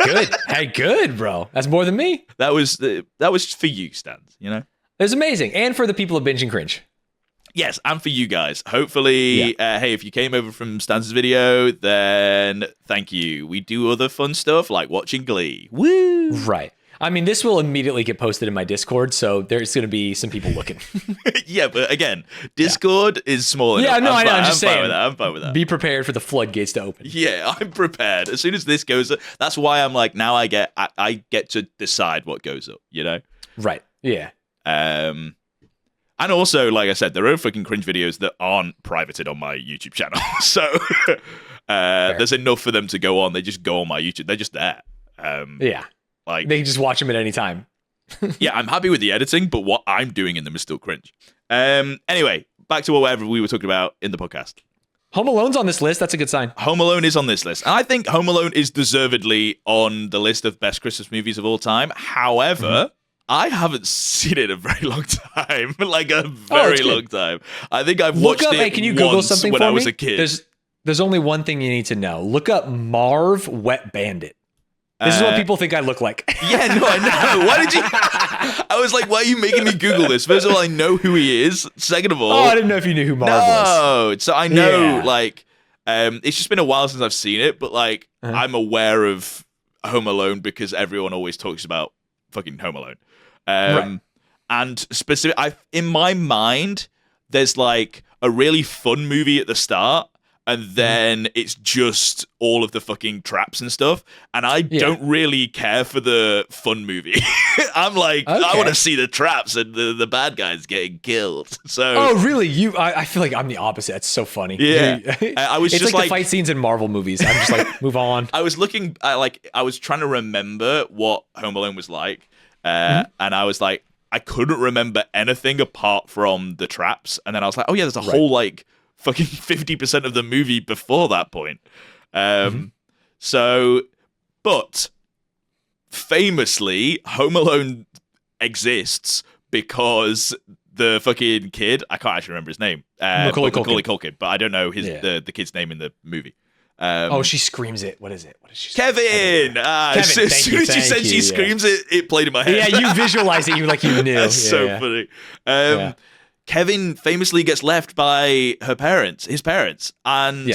B: good. Hey, good, bro. That's more than me.
A: That was for you, Stanz. You know,
B: it was amazing, and for the people of Binge and Cringe.
A: Yes, and for you guys. Hopefully, hey, if you came over from Stanz's video, then thank you. We do other fun stuff like watching Glee. Woo!
B: Right. I mean, this will immediately get posted in my Discord, so there's going to be some people looking.
A: Yeah, but again, Discord is small enough.
B: Yeah, no, I know. I'm just saying.
A: I'm fine with that.
B: Be prepared for the floodgates to open.
A: Yeah, I'm prepared. As soon as this goes up, that's why I'm like, now I get to decide what goes up, you know?
B: Right, yeah.
A: And also, like I said, there are fucking cringe videos that aren't privated on my YouTube channel. So there's enough for them to go on. They just go on my YouTube. They're just there.
B: Yeah. Like they can just watch them at any time.
A: Yeah, I'm happy with the editing, but what I'm doing in them is still cringe. Anyway, back to whatever we were talking about in the podcast.
B: Home Alone's on this list. That's a good sign.
A: Home Alone is on this list. And I think Home Alone is deservedly on the list of best Christmas movies of all time. However, I haven't seen it in a very long time. Like a very long time. I think I've watched it
B: can you Google something
A: when
B: for
A: I was
B: me?
A: a kid.
B: There's only one thing you need to know. Look up Marv Wet Bandit. This is what people think I look like.
A: Yeah, no, I know. Why did you? I was like, why are you making me Google this? First of all, I know who he is. Second of all,
B: I didn't know if you knew who Marv was.
A: No, so I know, like, it's just been a while since I've seen it, but like, I'm aware of Home Alone because everyone always talks about fucking Home Alone.
B: Right.
A: And in my mind, there's like a really fun movie at the start. And then it's just all of the fucking traps and stuff. And I don't really care for the fun movie. I'm like, I want to see the traps and the bad guys getting killed. So,
B: oh, really? I feel like I'm the opposite. It's so funny.
A: Yeah.
B: It's just like the fight scenes in Marvel movies. I'm just like, move on.
A: I was looking, I was trying to remember what Home Alone was like. And I was like, I couldn't remember anything apart from the traps. And then I was like, oh yeah, there's a whole like, fucking 50% of the movie before that point. So, but famously, Home Alone exists because the fucking kid, I can't actually remember his name, Macaulay Culkin, but I don't know the kid's name in the movie.
B: She screams it. What is it? What is she?
A: Kevin.
B: Kevin.
A: As soon as she said she screams it, it played in my head.
B: Yeah, you visualized it. You like you knew.
A: That's so funny. Kevin famously gets left by his parents. And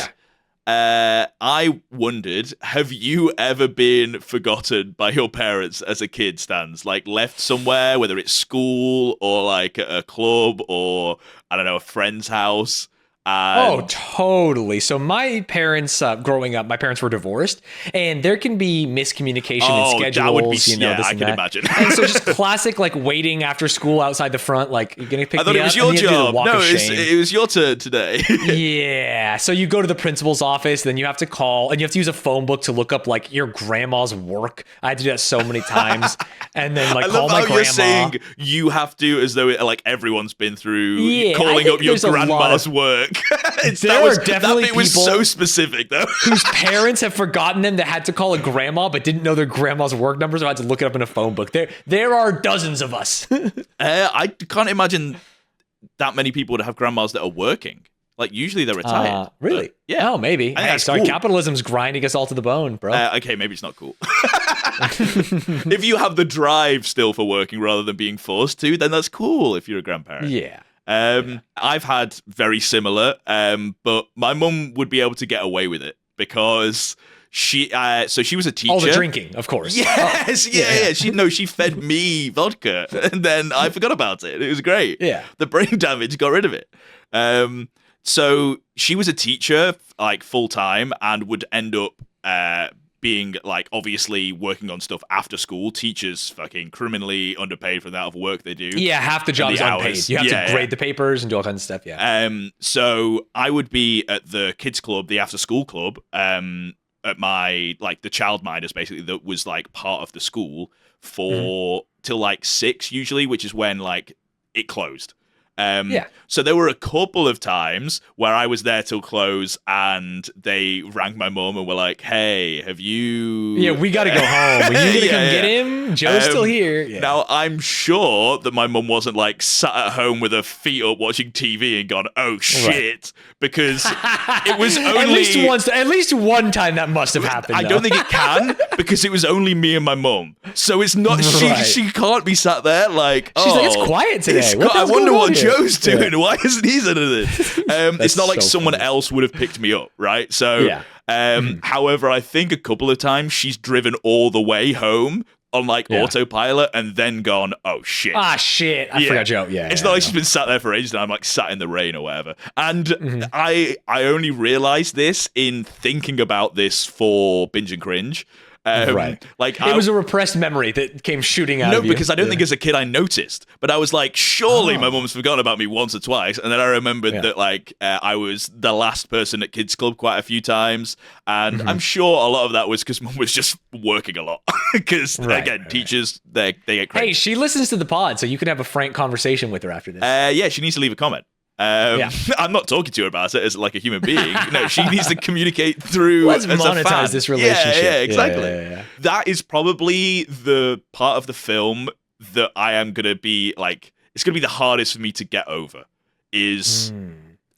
A: I wondered, have you ever been forgotten by your parents as a kid, Stanz? Like left somewhere, whether it's school or like a club or, I don't know, a friend's house?
B: Oh, totally. So my parents, growing up, my parents were divorced, and there can be miscommunication in schedules. That would be, this
A: I
B: and
A: can
B: that.
A: imagine.
B: And so just classic, like waiting after school outside the front, like you're gonna pick me up.
A: I thought it was your job. No, it was your turn today.
B: Yeah. So you go to the principal's office, then you have to call, and you have to use a phone book to look up like your grandma's work. I had to do that so many times, and then like call my grandma.
A: You're saying you have to, as though like everyone's been through calling up your grandma's work.
B: There are definitely
A: that bit was so specific, though.
B: whose parents have forgotten them that had to call a grandma but didn't know their grandma's work numbers or had to look it up in a phone book. There are dozens of us.
A: I can't imagine that many people would have grandmas that are working. Like, usually they're retired.
B: Really?
A: But, yeah.
B: Oh, maybe. Hey, sorry, cool. Capitalism's grinding us all to the bone, bro.
A: Okay, maybe it's not cool. If you have the drive still for working rather than being forced to, then that's cool if you're a grandparent.
B: Yeah.
A: I've had very similar, but my mum would be able to get away with it because she was a teacher.
B: All the drinking, of course.
A: Yes, yeah. She fed me vodka, and then I forgot about it. It was great.
B: Yeah.
A: The brain damage got rid of it. So she was a teacher, like, full time, and would end up being, like, obviously working on stuff after school. Teachers fucking criminally underpaid for the amount of work they do.
B: Yeah, half the job is unpaid. You have to grade the papers and do all kinds of stuff, yeah.
A: So I would be at the kids club, the after school club, at my, like, the childminders, basically, that was, like, part of the school for till, like, 6 usually, which is when, like, it closed. So there were a couple of times where I was there till close and they rang my mom and were like, hey, have you...
B: Yeah, we got to go home. Are you going to come get him? Joe's still here. Yeah.
A: Now, I'm sure that my mum wasn't, like, sat at home with her feet up watching TV and gone, oh, shit. Because it was only...
B: At least one time that must have happened.
A: I don't think it can, because it was only me and my mum. So it's not... She can't be sat there like,
B: she's like, it's quiet today.
A: I wonder what Joe's doing. Why isn't he doing this? It's not like someone else would have picked me up, right? So, however, I think a couple of times she's driven all the way home on, like, autopilot and then gone, oh, shit.
B: Ah, shit. I forgot Joe. Yeah.
A: It's not like she's been sat there for ages and I'm, like, sat in the rain or whatever. And I only realized this in thinking about this for Binge and Cringe.
B: Right.
A: Like,
B: it was a repressed memory that came shooting out of you.
A: No, because I don't think as a kid I noticed. But I was like, surely my mum's forgotten about me once or twice. And then I remembered that, like, I was the last person at kids club quite a few times. And I'm sure a lot of that was because mum was just working a lot. Because, again, teachers, they get crazy.
B: Hey, she listens to the pod, so you can have a frank conversation with her after this.
A: Yeah, she needs to leave a comment. I'm not talking to her about it as, like, a human being. No, she needs to communicate through.
B: Let's monetize this relationship.
A: Yeah, exactly. Yeah. That is probably the part of the film that I am gonna be like. It's gonna be the hardest for me to get over. Is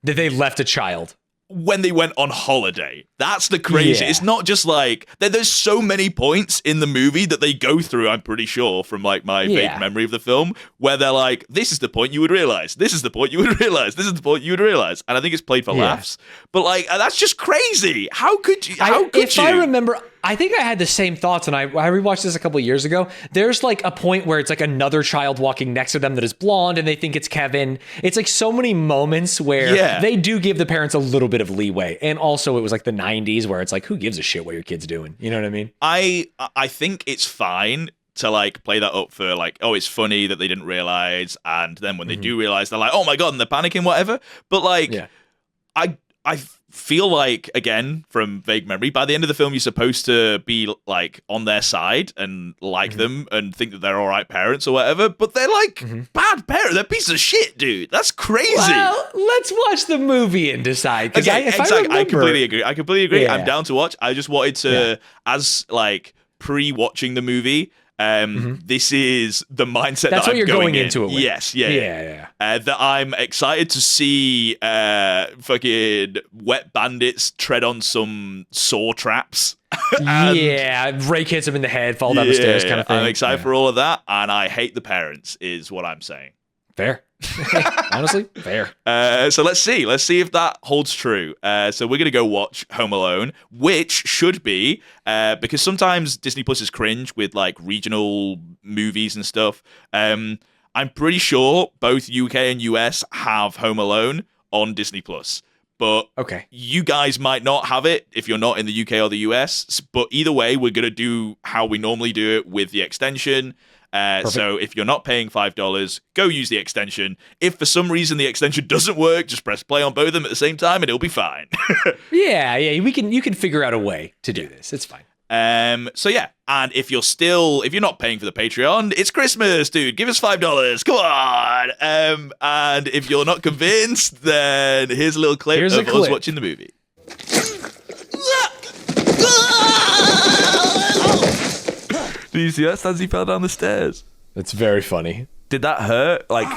B: that they left a child
A: when they went on holiday. That's the crazy. It's not just like there's so many points in the movie that they go through, I'm pretty sure, from, like, my vague memory of the film, where they're like, this is the point you would realize. This is the point you would realize. This is the point you would realize. And I think it's played for laughs. But, like, that's just crazy. How could you? If
B: I remember, I think I had the same thoughts, and I rewatched this a couple of years ago. There's, like, a point where it's, like, another child walking next to them that is blonde, and they think it's Kevin. It's, like, so many moments where they do give the parents a little bit of leeway. And also, it was, like, the 90s where it's like, who gives a shit what your kid's doing? You know what I mean?
A: I think it's fine to, like, play that up for, like, oh, it's funny that they didn't realize, and then when they do realize, they're like, oh my god, and they're panicking, whatever. But, like, I feel like, again, from vague memory, by the end of the film, you're supposed to be, like, on their side and like them and think that they're all right parents or whatever, but they're, like, bad parents. They're pieces of shit, dude. That's crazy.
B: Well, let's watch the movie and decide.
A: Okay, I completely agree. Yeah. I'm down to watch. I just wanted to, as, like, pre-watching the movie, this is the mindset
B: that's
A: that
B: what
A: I'm
B: you're going
A: in.
B: into it with.
A: Yes, that I'm excited to see fucking wet bandits tread on some saw traps.
B: Rake hits him in the head, fall down the stairs kind of thing.
A: I'm excited for all of that, and I hate the parents, is what I'm saying.
B: Fair. Honestly, fair.
A: So let's see if that holds true. So we're gonna go watch Home Alone, which should be because sometimes Disney Plus is cringe with, like, regional movies and stuff. I'm pretty sure both UK and US have Home Alone on Disney Plus. But you guys might not have it if you're not in the UK or the US. But either way, we're gonna do how we normally do it with the extension. So if you're not paying $5, go use the extension. If for some reason the extension doesn't work, just press play on both of them at the same time and it'll be fine.
B: You can figure out a way to do this. It's fine.
A: So yeah, and if you're not paying for the Patreon, it's Christmas, dude. Give us $5. Come on. And if you're not convinced, then here's a little clip of us watching the movie. Do you see that, Stanz? He fell down the stairs.
B: That's very funny.
A: Did that hurt? Like,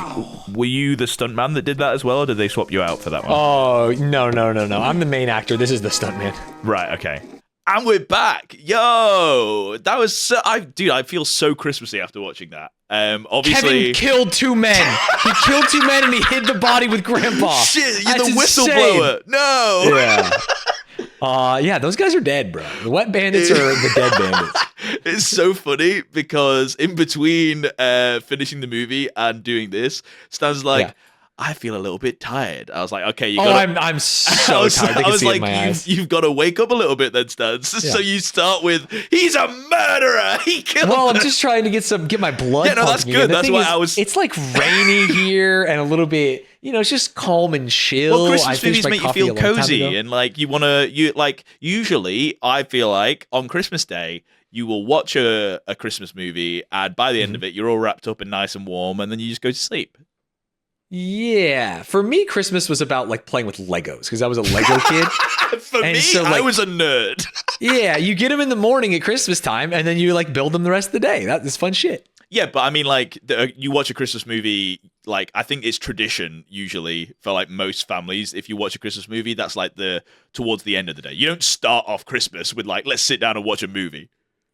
A: were you the stuntman that did that as well, or did they swap you out for that one?
B: Oh, no. I'm the main actor. This is the stuntman.
A: Right, okay. And we're back. Yo! That was so... I feel so Christmassy after watching that. Obviously...
B: Kevin killed 2 men. He killed 2 men and he hid the body with Grandpa.
A: Shit, you're the whistleblower. No!
B: Yeah. Yeah, those guys are dead, bro. The wet bandits are the dead bandits.
A: It's so funny because in between finishing the movie and doing this, Stan's like, I feel a little bit tired. I was like, okay, you got.
B: I'm so tired.
A: I was like, you've got to wake up a little bit then, Stanz. Yeah. So you start with, he's a murderer. He killed.
B: Well, I'm just trying to get my blood.
A: Yeah, no, that's good. That's why I was.
B: It's like rainy here and a little bit. It's just calm and chill.
A: Well, Christmas movies make you feel cozy and like usually I feel like on Christmas Day you will watch a Christmas movie and by the end of it you're all wrapped up and nice and warm and then you just go to sleep.
B: Yeah, for me, Christmas was about like playing with Legos because I was a Lego kid.
A: For me, I was a nerd.
B: Yeah, you get them in the morning at Christmas time and then you like build them the rest of the day. That's fun shit.
A: Yeah, but I mean, like, you watch a Christmas movie, like, I think it's tradition, usually, for, like, most families. If you watch a Christmas movie, that's, like, towards the end of the day. You don't start off Christmas with, like, let's sit down and watch a movie.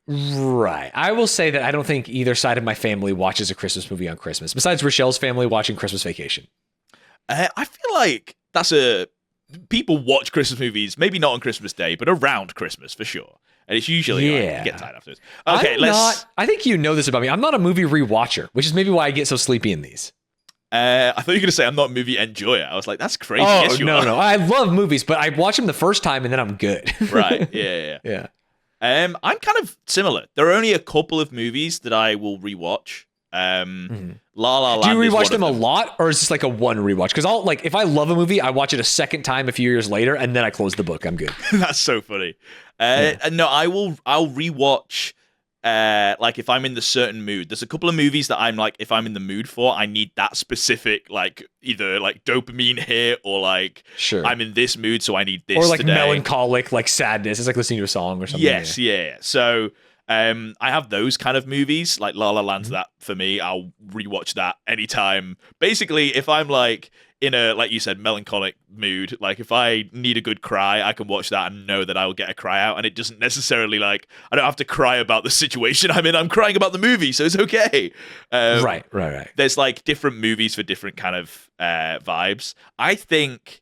B: Right. I will say that I don't think either side of my family watches a Christmas movie on Christmas, besides Rochelle's family watching Christmas Vacation.
A: I feel like people watch Christmas movies, maybe not on Christmas Day, but around Christmas, for sure. And it's usually like, you get tired afterwards. Okay,
B: I think you know this about me. I'm not a movie rewatcher, which is maybe why I get so sleepy in these.
A: I thought you were going to say I'm not a movie enjoyer. I was like, that's crazy.
B: Oh,
A: yes,
B: no. I love movies, but I watch them the first time and then I'm good.
A: Right. Yeah.
B: Yeah.
A: I'm kind of similar. There are only a couple of movies that I will rewatch. La La Land.
B: Do you rewatch them a lot, or is this like a one rewatch? Because if I love a movie, I watch it a second time a few years later, and then I close the book. I'm good.
A: That's so funny. No, I'll rewatch. Like if I'm in the certain mood. There's a couple of movies that I'm like, if I'm in the mood for, I need that specific like either like dopamine hit or like I'm in this mood, so I need this.
B: Or like
A: today.
B: Melancholic, like sadness. It's like listening to a song or something.
A: Yes, yeah. So. I have those kind of movies, like La La Land's that for me. I'll rewatch that anytime. Basically, if I'm like in a, like you said, melancholic mood, like if I need a good cry, I can watch that and know that I will get a cry out. And it doesn't necessarily like, I don't have to cry about the situation I'm in. I'm crying about the movie, so it's okay.
B: Right.
A: There's like different movies for different kind of vibes. I think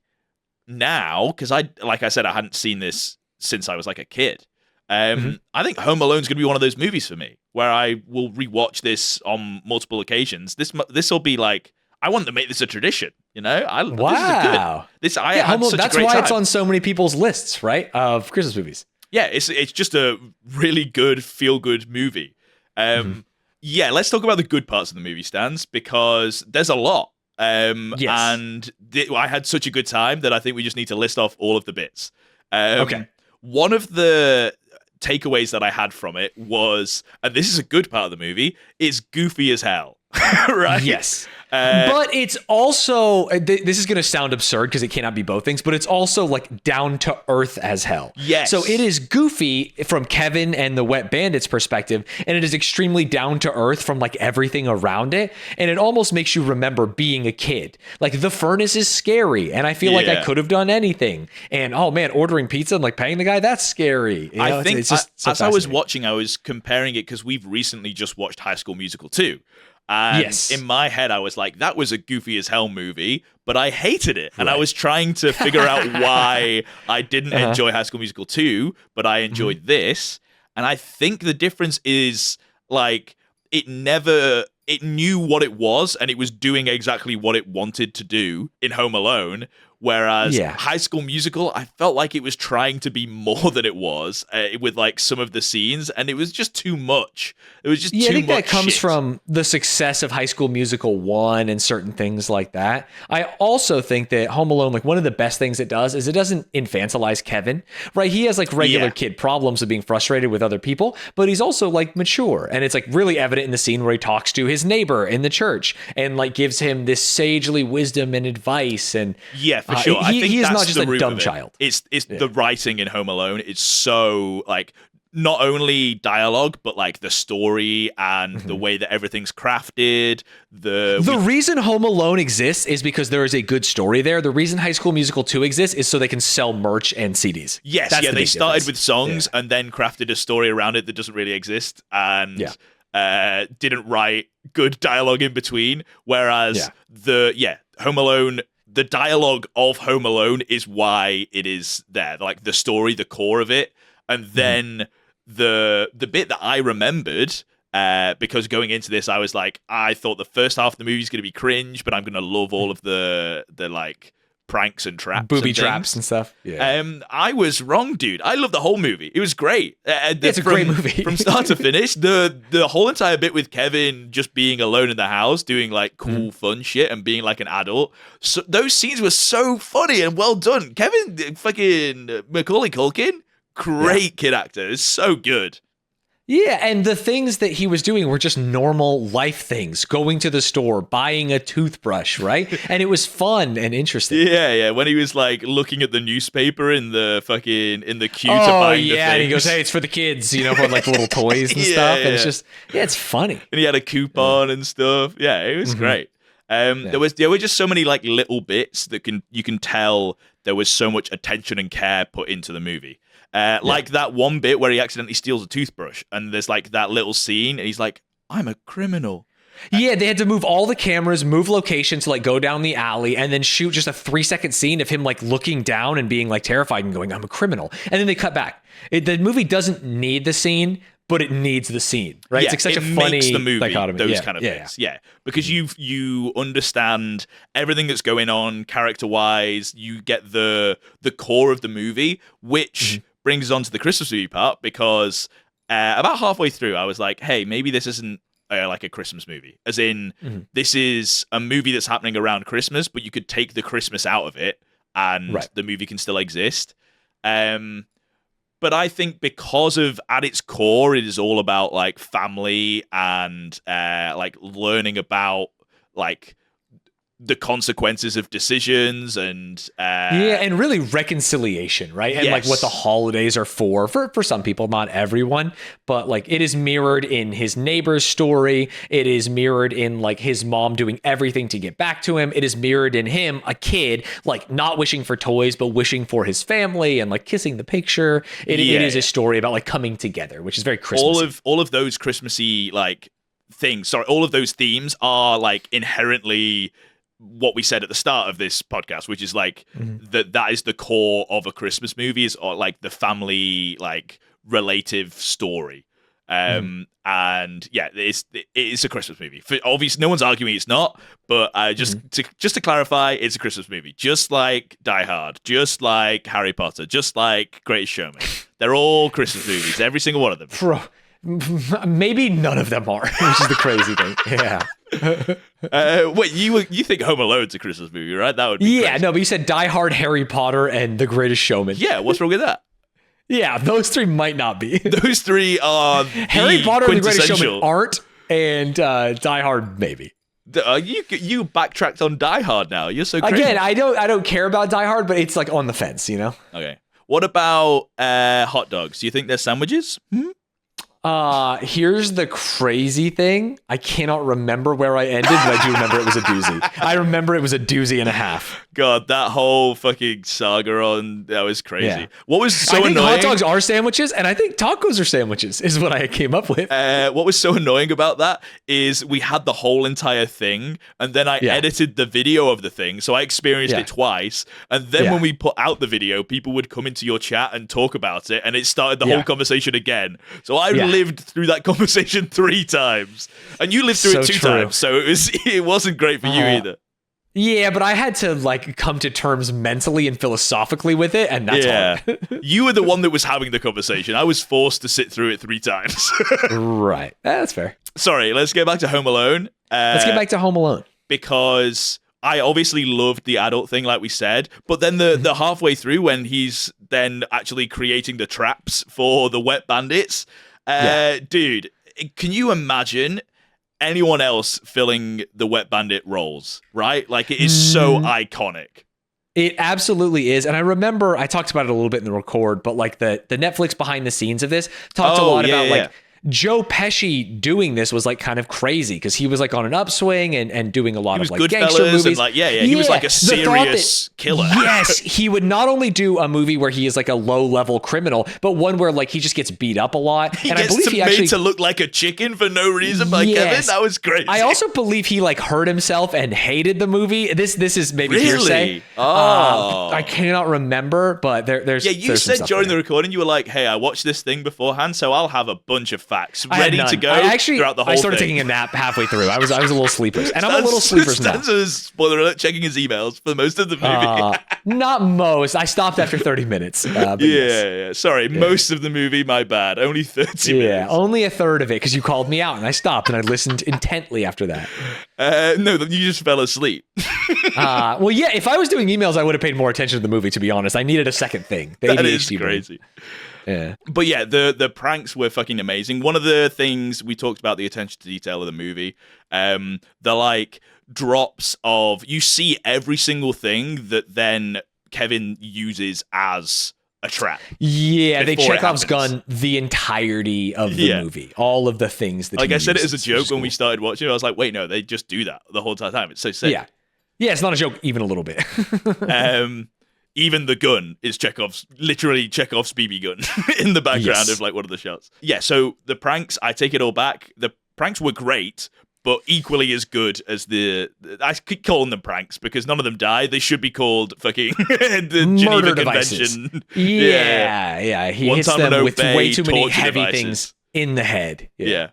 A: now, because like I said, I hadn't seen this since I was like a kid. I think Home Alone's going to be one of those movies for me where I will rewatch this on multiple occasions. This will be like, I want to make this a tradition, you know?
B: Wow.
A: This is good. I had such
B: that's
A: a great
B: why
A: time.
B: It's on so many people's lists, right? Of Christmas movies.
A: Yeah, it's just a really good, feel-good movie. Yeah, let's talk about the good parts of the movie, Stanz, because there's a lot.
B: Yes.
A: And I had such a good time that I think we just need to list off all of the bits.
B: Okay.
A: One of the takeaways that I had from it was, and this is a good part of the movie, it's goofy as hell. Right?
B: Yes. But it's also, this is going to sound absurd because it cannot be both things, but it's also like down to earth as hell.
A: Yes.
B: So it is goofy from Kevin and the Wet Bandits perspective, and it is extremely down to earth from like everything around it. And it almost makes you remember being a kid. Like the furnace is scary, and I feel like I could have done anything. And oh man, ordering pizza and like paying the guy, that's scary.
A: I think it's just as I was watching, I was comparing it because we've recently just watched High School Musical 2. And in my head, I was like, that was a goofy as hell movie, but I hated it. And I was trying to figure out why I didn't enjoy High School Musical 2, but I enjoyed this. And I think the difference is like it knew what it was and it was doing exactly what it wanted to do in Home Alone. Whereas High School Musical, I felt like it was trying to be more than it was with like some of the scenes, and it was just too much. It was just too much.
B: I think that comes
A: shit.
B: from the success of High School Musical 1 and certain things like that. I also think that Home Alone, like one of the best things it does is it doesn't infantilize Kevin, right? He has like regular kid problems of being frustrated with other people, but he's also like mature, and it's like really evident in the scene where he talks to his neighbor in the church and like gives him this sagely wisdom and advice. And
A: for sure. I think
B: he is
A: that's
B: not just
A: the
B: a
A: root
B: dumb
A: of it.
B: child.
A: It's the writing in Home Alone. It's so like not only dialogue, but like the story and the way that everything's crafted. The
B: reason Home Alone exists is because there is a good story there. The reason High School Musical 2 exists is so they can sell merch and CDs.
A: Yes, they started with songs and then crafted a story around it that doesn't really exist, and didn't write good dialogue in between. Whereas Home Alone, the dialogue of Home Alone is why it is there. Like the story, the core of it, and then the bit that I remembered. Because going into this, I was like, I thought the first half of the movie is going to be cringe, but I'm going to love all of the like pranks and traps,
B: booby traps and stuff.
A: I was wrong, dude. I love the whole movie. It was great.
B: It's a great movie
A: from start to finish. The whole entire bit with Kevin just being alone in the house, doing like cool, fun shit, and being like an adult. So those scenes were so funny and well done. Kevin, fucking Macaulay Culkin, great kid actor. It's so good.
B: Yeah, and the things that he was doing were just normal life things. Going to the store, buying a toothbrush, right? And it was fun and interesting.
A: Yeah. When he was like looking at the newspaper in the queue to buy the things.
B: And he goes, "Hey, it's for the kids," for like little toys and stuff. And it's just, it's funny.
A: And he had a coupon and stuff. Yeah, it was great. There were just so many like little bits that you can tell there was so much attention and care put into the movie. Like that one bit where he accidentally steals a toothbrush, and there's like that little scene, and he's like, "I'm a criminal."
B: Yeah, they had to move all the cameras, move location to like go down the alley, and then shoot just a 3-second scene of him like looking down and being like terrified and going, "I'm a criminal." And then they cut back. The movie doesn't need the scene, but it needs the scene, right?
A: Yeah,
B: it's like such
A: it
B: a funny
A: makes the movie,
B: dichotomy.
A: Those kind of things. Yeah. Because you understand everything that's going on character-wise. You get the core of the movie, which brings us on to the Christmas movie part, because about halfway through, I was like, hey, maybe this isn't like a Christmas movie. As in, this is a movie that's happening around Christmas, but you could take the Christmas out of it, and the movie can still exist. But I think because of, at its core, it is all about like family and like learning about like the consequences of decisions and
B: and really reconciliation, right? And like what the holidays are for some people, not everyone, but like it is mirrored in his neighbor's story. It is mirrored in like his mom doing everything to get back to him. It is mirrored in him, a kid, like not wishing for toys, but wishing for his family and like kissing the picture. It is a story about like coming together, which is very Christmassy.
A: All of those Christmassy like things, all of those themes are like inherently what we said at the start of this podcast, which is like that is the core of a Christmas movie, is like the family like relative story. And it is a Christmas movie. Obviously, no one's arguing it's not, but just to clarify, it's a Christmas movie, just like Die Hard, just like Harry Potter, just like Greatest Showman. They're all Christmas movies, every single one of them.
B: Bro, maybe none of them are, which is the crazy thing. Yeah.
A: Wait, you think Home Alone's a Christmas movie, right? That would be crazy.
B: No, but you said Die Hard, Harry Potter, and The Greatest Showman.
A: Yeah, what's wrong with that?
B: Yeah, those three might not be.
A: Those three are
B: Harry Potter and The Greatest Showman aren't, and Die Hard maybe.
A: You backtracked on Die Hard now. You're so crazy.
B: Again, I don't care about Die Hard, but it's like on the fence,
A: Okay. What about hot dogs? Do you think they're sandwiches?
B: Here's the crazy thing. I cannot remember where I ended, but I do remember it was a doozy. I remember it was a doozy and a half.
A: God, that whole fucking saga that was crazy. Yeah. What was so annoying?
B: I think hot dogs are sandwiches, and I think tacos are sandwiches, is what I came up with.
A: What was so annoying about that is we had the whole entire thing, and then I edited the video of the thing, so I experienced it twice. And then when we put out the video, people would come into your chat and talk about it, and it started the whole conversation again. So I lived through that conversation 3 times, and you lived through it 2 times, so it wasn't great for you either.
B: Yeah, but I had to like come to terms mentally and philosophically with it, and that's hard.
A: You were the one that was having the conversation. I was forced to sit through it 3 times.
B: Right. That's fair.
A: Sorry, let's get back to Home Alone.
B: Let's get back to Home Alone.
A: Because I obviously loved the adult thing, like we said, but then the halfway through when he's then actually creating the traps for the wet bandits, dude, can you imagine anyone else filling the wet bandit roles, right? Like, it is so iconic.
B: It absolutely is. And I remember I talked about it a little bit in the record, but like the Netflix behind the scenes of this talked a lot about like Joe Pesci doing this was like kind of crazy because he was like on an upswing and doing a lot of like gangster movies.
A: And like, he was like a serious killer.
B: Yes, he would not only do a movie where he is like a low level criminal, but one where like he just gets beat up a lot.
A: He gets made to look like a chicken for no reason by Kevin. That was crazy.
B: I also believe he like hurt himself and hated the movie. This is maybe hearsay. I cannot remember, but there's
A: you said during the recording you were like, hey, I watched this thing beforehand, so I'll have a bunch of facts ready to go throughout the whole thing.
B: I started taking a nap halfway through. I was a little sleeper. And I'm a little sleeper now.
A: Stanz was, spoiler alert, checking his emails for most of the movie.
B: Not most. I stopped after 30 minutes.
A: Sorry, most of the movie, my bad. Only 30 minutes.
B: Yeah, only a third of it because you called me out and I stopped and I listened intently after that.
A: No, you just fell asleep.
B: Well, yeah, if I was doing emails, I would have paid more attention to the movie, to be honest. I needed a second thing.
A: That is crazy.
B: Yeah.
A: But yeah, the pranks were fucking amazing. One of the things we talked about, the attention to detail of the movie, the like drops of, you see every single thing that then Kevin uses as a trap.
B: Yeah, they Chekhov's gun the entirety of the movie. All of the things that
A: like I said it as a joke when we started watching it. I was like, wait, no, they just do that the whole time. It's so sick.
B: Yeah, it's not a joke even a little bit.
A: Even the gun is literally Chekhov's BB gun in the background of like one of the shots. Yeah, so the pranks, I take it all back. The pranks were great, but equally as good as I keep calling them pranks because none of them die. They should be called fucking the Geneva Convention.
B: Yeah. He hits them with way too many heavy things in the head.
A: Yeah.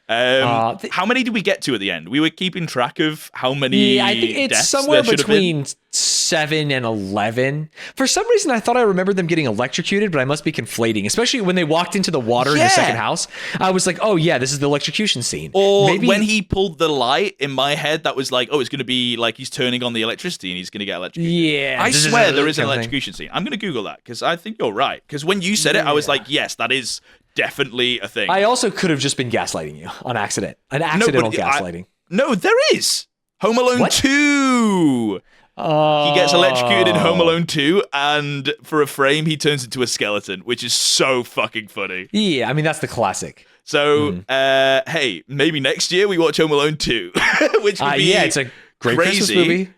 A: How many did we get to at the end? We were keeping track of how many.
B: Yeah, I think it's somewhere between 7 and 11. For some reason, I thought I remembered them getting electrocuted, but I must be conflating. Especially when they walked into the water in the second house, I was like, "Oh yeah, this is the electrocution scene."
A: Or maybe when he pulled the light in my head, that was like, "Oh, it's going to be like he's turning on the electricity and he's going to get electrocuted."
B: Yeah,
A: I swear there is an electrocution scene. I'm going to Google that because I think you're right. Because when you said it, I was like, "Yes, that is." Definitely a thing.
B: I also could have just been gaslighting you on accident. An accidental gaslighting.
A: No, there is. Home Alone 2. He gets electrocuted in Home Alone 2, and for a frame, he turns into a skeleton, which is so fucking funny.
B: Yeah, I mean, that's the classic.
A: So, hey, maybe next year we watch Home Alone 2, which would be
B: it's a great Christmas movie.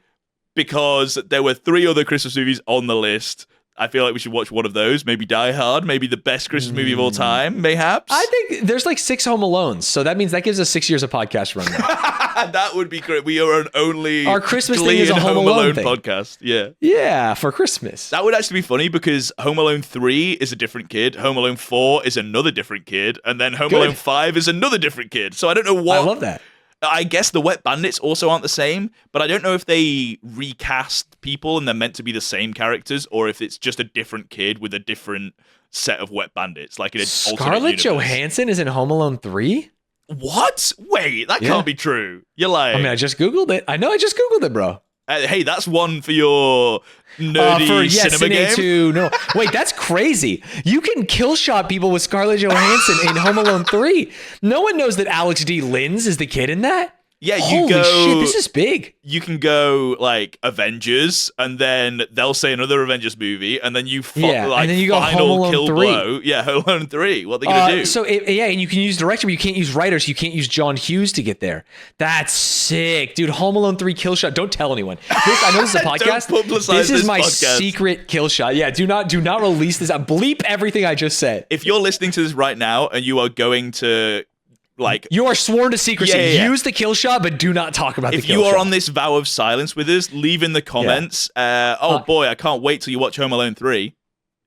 A: Because there were 3 other Christmas movies on the list. I feel like we should watch one of those. Maybe Die Hard. Maybe the best Christmas movie of all time, mayhaps.
B: I think there's like 6 Home Alones. So that means that gives us 6 years of podcast run.
A: That would be great. We are
B: our Christmas thing is a Home Alone
A: podcast. Yeah.
B: Yeah, for Christmas.
A: That would actually be funny because Home Alone 3 is a different kid. Home Alone 4 is another different kid. And then Home Alone 5 is another different kid. So I don't know what.
B: I love that.
A: I guess the Wet Bandits also aren't the same, but I don't know if they recast people and they're meant to be the same characters or if it's just a different kid with a different set of Wet Bandits. Like in an
B: Scarlett Johansson is in Home Alone 3?
A: What? Wait, that can't be true. You're lying.
B: I mean, I just Googled it. I know I just Googled it, bro.
A: Hey, that's one for your nerdy cinema game.
B: 2. No, wait, that's crazy. You can Killshot people with Scarlett Johansson in Home Alone 3. No one knows that Alex D. Linz is the kid in that.
A: Yeah,
B: Holy shit, this is big.
A: You can go like Avengers, and then they'll say another Avengers movie, and then you
B: and then you go
A: final
B: Home Alone
A: kill
B: 3.
A: blow. Yeah, Home Alone 3. What are they gonna do?
B: So and you can use director, but you can't use writers. You can't use John Hughes to get there. That's sick, dude. Home Alone 3 Killshot. Don't tell anyone. I know this is a podcast.
A: Don't publicize
B: this is my
A: podcast.
B: secret Killshot. Yeah, do not release this. Bleep everything I just said.
A: If you're listening to this right now and you are going to
B: you are sworn to secrecy. Use the kill shot, but do not talk about the kill shot.
A: If you are on this vow of silence with us, leave in the comments. Boy, I can't wait till you watch Home Alone 3.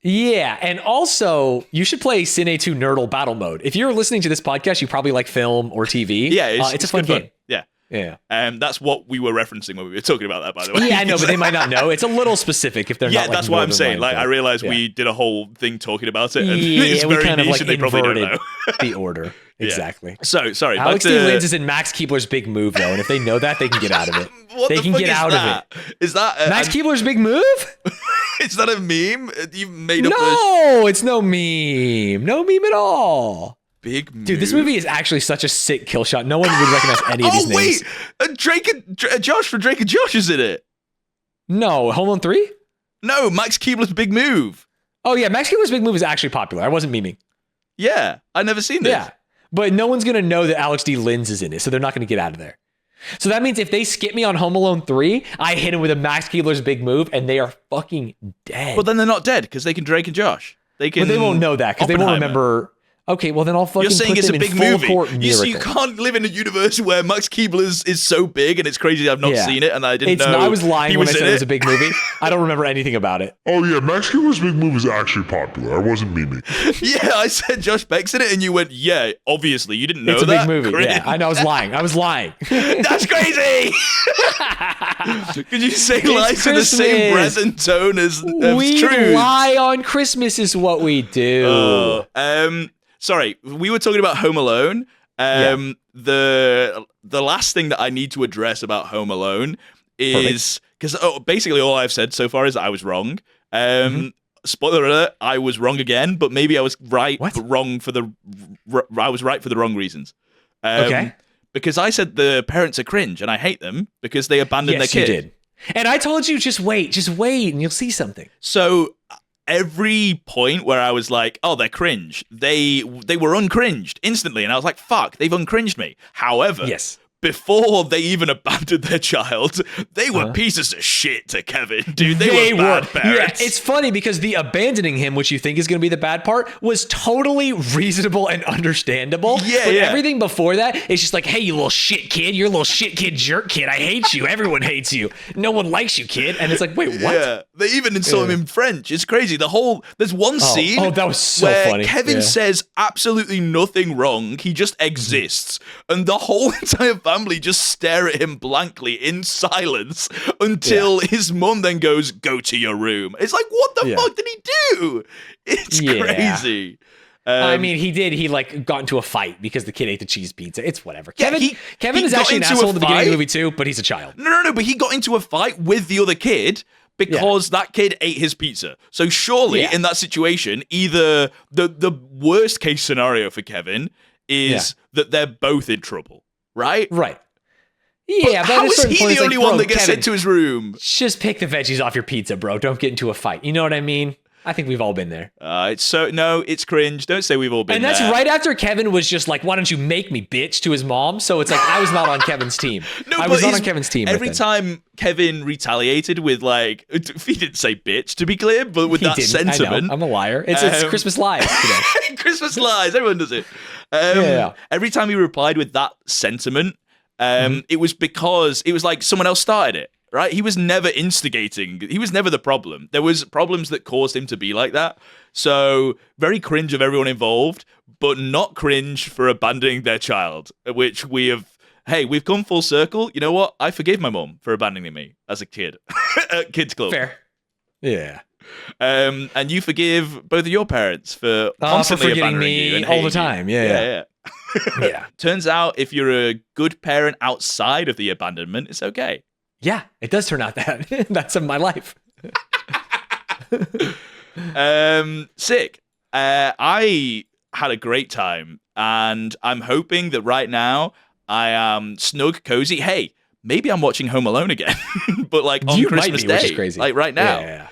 B: Yeah, and also, you should play Cine 2 Nerdle Battle Mode. If you're listening to this podcast, you probably like film or TV.
A: Yeah,
B: it's a fun game.
A: Yeah.
B: Yeah.
A: That's what we were referencing when we were talking about that, by the way.
B: Yeah, I know, but they might not know. It's a little specific if they're not.
A: Yeah, that's what I'm saying. Like, I realized we did a whole thing talking about it, and it's very niche, and they probably don't know
B: the order. Exactly.
A: So, sorry.
B: Alex D. Linz is in Max Keebler's Big Move, though, and if they know that, they can get out of it. They can get out of it.
A: Is that
B: Max Keebler's Big Move?
A: Is that a meme? You made up?
B: No, it's no meme. No meme at all.
A: Big Move.
B: Dude, this movie is actually such a sick kill shot. No one would recognize any of these names.
A: Oh wait, Drake and Josh from Drake and Josh is in it.
B: No, Home Alone 3?
A: No, Max Keebler's Big Move.
B: Oh yeah, Max Keebler's Big Move is actually popular. I wasn't memeing.
A: Yeah, I've never seen this.
B: Yeah, but no one's gonna know that Alex D. Linz is in it, so they're not gonna get out of there. So that means if they skip me on Home Alone 3, I hit him with a Max Keebler's Big Move, and they are fucking dead.
A: Well, then they're not dead because they can Drake and Josh. They can.
B: But they won't know that because they won't remember. Okay, well then I'll fucking.
A: You're saying
B: put
A: it's
B: them
A: a big
B: in full
A: movie.
B: Court Miracle.
A: You can't live in a universe where Max Keebler is so big, and it's crazy. I've not seen it, and I didn't know.
B: I was lying when I said it was a big movie. I don't remember anything about it.
D: Oh yeah, Max Keebler's Big Move is actually popular. I wasn't memeing.
A: Yeah, I said Josh Beck's in it, and you went, yeah, obviously. You didn't know
B: that. It's a big movie.
A: Cringe.
B: Yeah, I know. I was lying.
A: That's crazy. Could you say lies in the same breath and tone as truth?
B: We lie on Christmas is what we do.
A: Sorry, we were talking about Home Alone. The last thing that I need to address about Home Alone is because basically all I've said so far is that I was wrong. Spoiler alert: I was wrong again, but maybe I was right, but wrong for the. I was right for the wrong reasons.
B: Okay.
A: Because I said the parents are cringe, and I hate them because they abandoned their kid.
B: You did. And I told you just wait, and you'll see something.
A: So every point where I was like, oh, they're cringe, they were uncringed instantly. And I was like, fuck, they've uncringed me. However, before they even abandoned their child, they were pieces of shit to Kevin, dude. They were bad parents.
B: Yeah, it's funny because the abandoning him, which you think is going to be the bad part, was totally reasonable and understandable.
A: Yeah,
B: but everything before that, it's just like, hey, you little shit kid. You're a little shit kid, jerk kid. I hate you. Everyone hates you. No one likes you, kid. And it's like, wait, what?
A: Yeah, they even insult him in French. It's crazy. There's one scene
B: that was so
A: where
B: funny.
A: Kevin says absolutely nothing wrong. He just exists. And the whole entire family just stare at him blankly in silence until his mum then goes, go to your room. It's like, what the fuck did he do? It's crazy.
B: I mean, he did. He got into a fight because the kid ate the cheese pizza. It's whatever. Kevin is actually an asshole at the beginning of the movie too, but he's a child.
A: No, but he got into a fight with the other kid because that kid ate his pizza. So surely in that situation, either the worst case scenario for Kevin is that they're both in trouble, right?
B: Right. Yeah, but
A: how is he the only one that gets sent to his room?
B: Just pick the veggies off your pizza, bro. Don't get into a fight. You know what I mean? I think we've all been there.
A: It's cringe. Don't say we've all been there.
B: And that's right after Kevin was just like, why don't you make me, bitch, to his mom. So it's like, I was not on Kevin's team. I was not on Kevin's team.
A: Every time Kevin retaliated with he didn't say bitch, to be clear, but with that sentiment.
B: I know. I'm a liar. It's Christmas lies today.
A: Christmas lies. Everyone does it. Every time he replied with that sentiment, it was because it was like someone else started it. Right? He was never instigating. He was never the problem. There was problems that caused him to be like that. So very cringe of everyone involved, but not cringe for abandoning their child, which we've come full circle. You know what? I forgave my mom for abandoning me as a kid at Kids Club.
B: Fair. Yeah.
A: And you forgive both of your parents for constantly
B: forgetting
A: abandoning you and
B: all the time. Yeah.
A: Yeah. Turns out if you're a good parent outside of the abandonment, it's okay.
B: Yeah, it does turn out that. That's in my life.
A: Sick. I had a great time, and I'm hoping that right now I am snug, cozy. Hey, maybe I'm watching Home Alone again, but on Christmas Day,
B: which is crazy.
A: Like right now.
B: Yeah.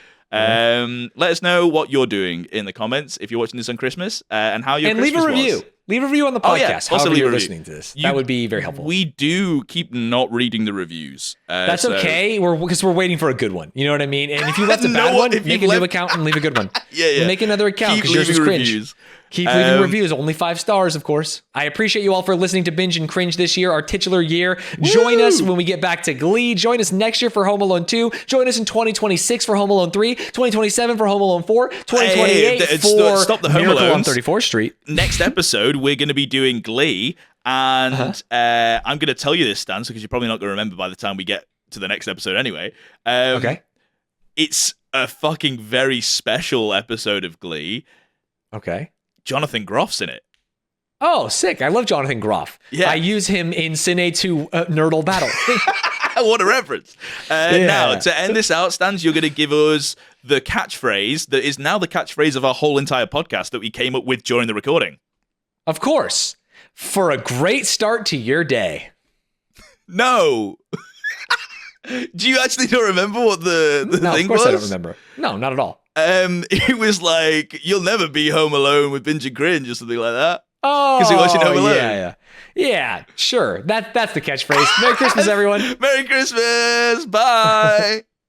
A: Let us know what you're doing in the comments if you're watching this on Christmas, and how your Christmas
B: leave a review.
A: was.
B: Leave a review on the podcast.
A: Also
B: however
A: leave
B: you're
A: a
B: listening to this. That would be very helpful.
A: We do keep not reading the reviews.
B: That's okay. Because we're waiting for a good one. You know what I mean? And if you left a bad one, make a new account and leave a good one.
A: Yeah.
B: Make another account because yours is cringe. Reviews. Keep leaving reviews. Only 5 stars, of course. I appreciate you all for listening to Binge and Cringe this year, our titular year. Join us when we get back to Glee. Join us next year for Home Alone 2. Join us in 2026 for Home Alone 3. 2027 for Home Alone 4. 2028 for
A: stop the Home
B: Miracle
A: Alones.
B: on 34th Street.
A: Next episode, we're going to be doing Glee And I'm going to tell you this, Stanz, because you're probably not going to remember by the time we get to the next episode anyway.
B: Okay.
A: It's a fucking very special episode of Glee.
B: Okay.
A: Jonathan Groff's in it.
B: Oh, sick. I love Jonathan Groff.
A: Yeah.
B: I use him in Cine 2 Nerdle Battle.
A: What a reference. Now, to end this out, Stans, you're going to give us the catchphrase that is now the catchphrase of our whole entire podcast that we came up with during the recording.
B: Of course. For a great start to your day.
A: No. Do you actually not remember what the thing was?
B: No, of course I don't remember. No, not at all.
A: It was like, you'll never be home alone with Binge and Cringe or something like that.
B: Oh,
A: because you're watching Home Alone.
B: Yeah, sure. That's the catchphrase. Merry Christmas, everyone.
A: Merry Christmas. Bye.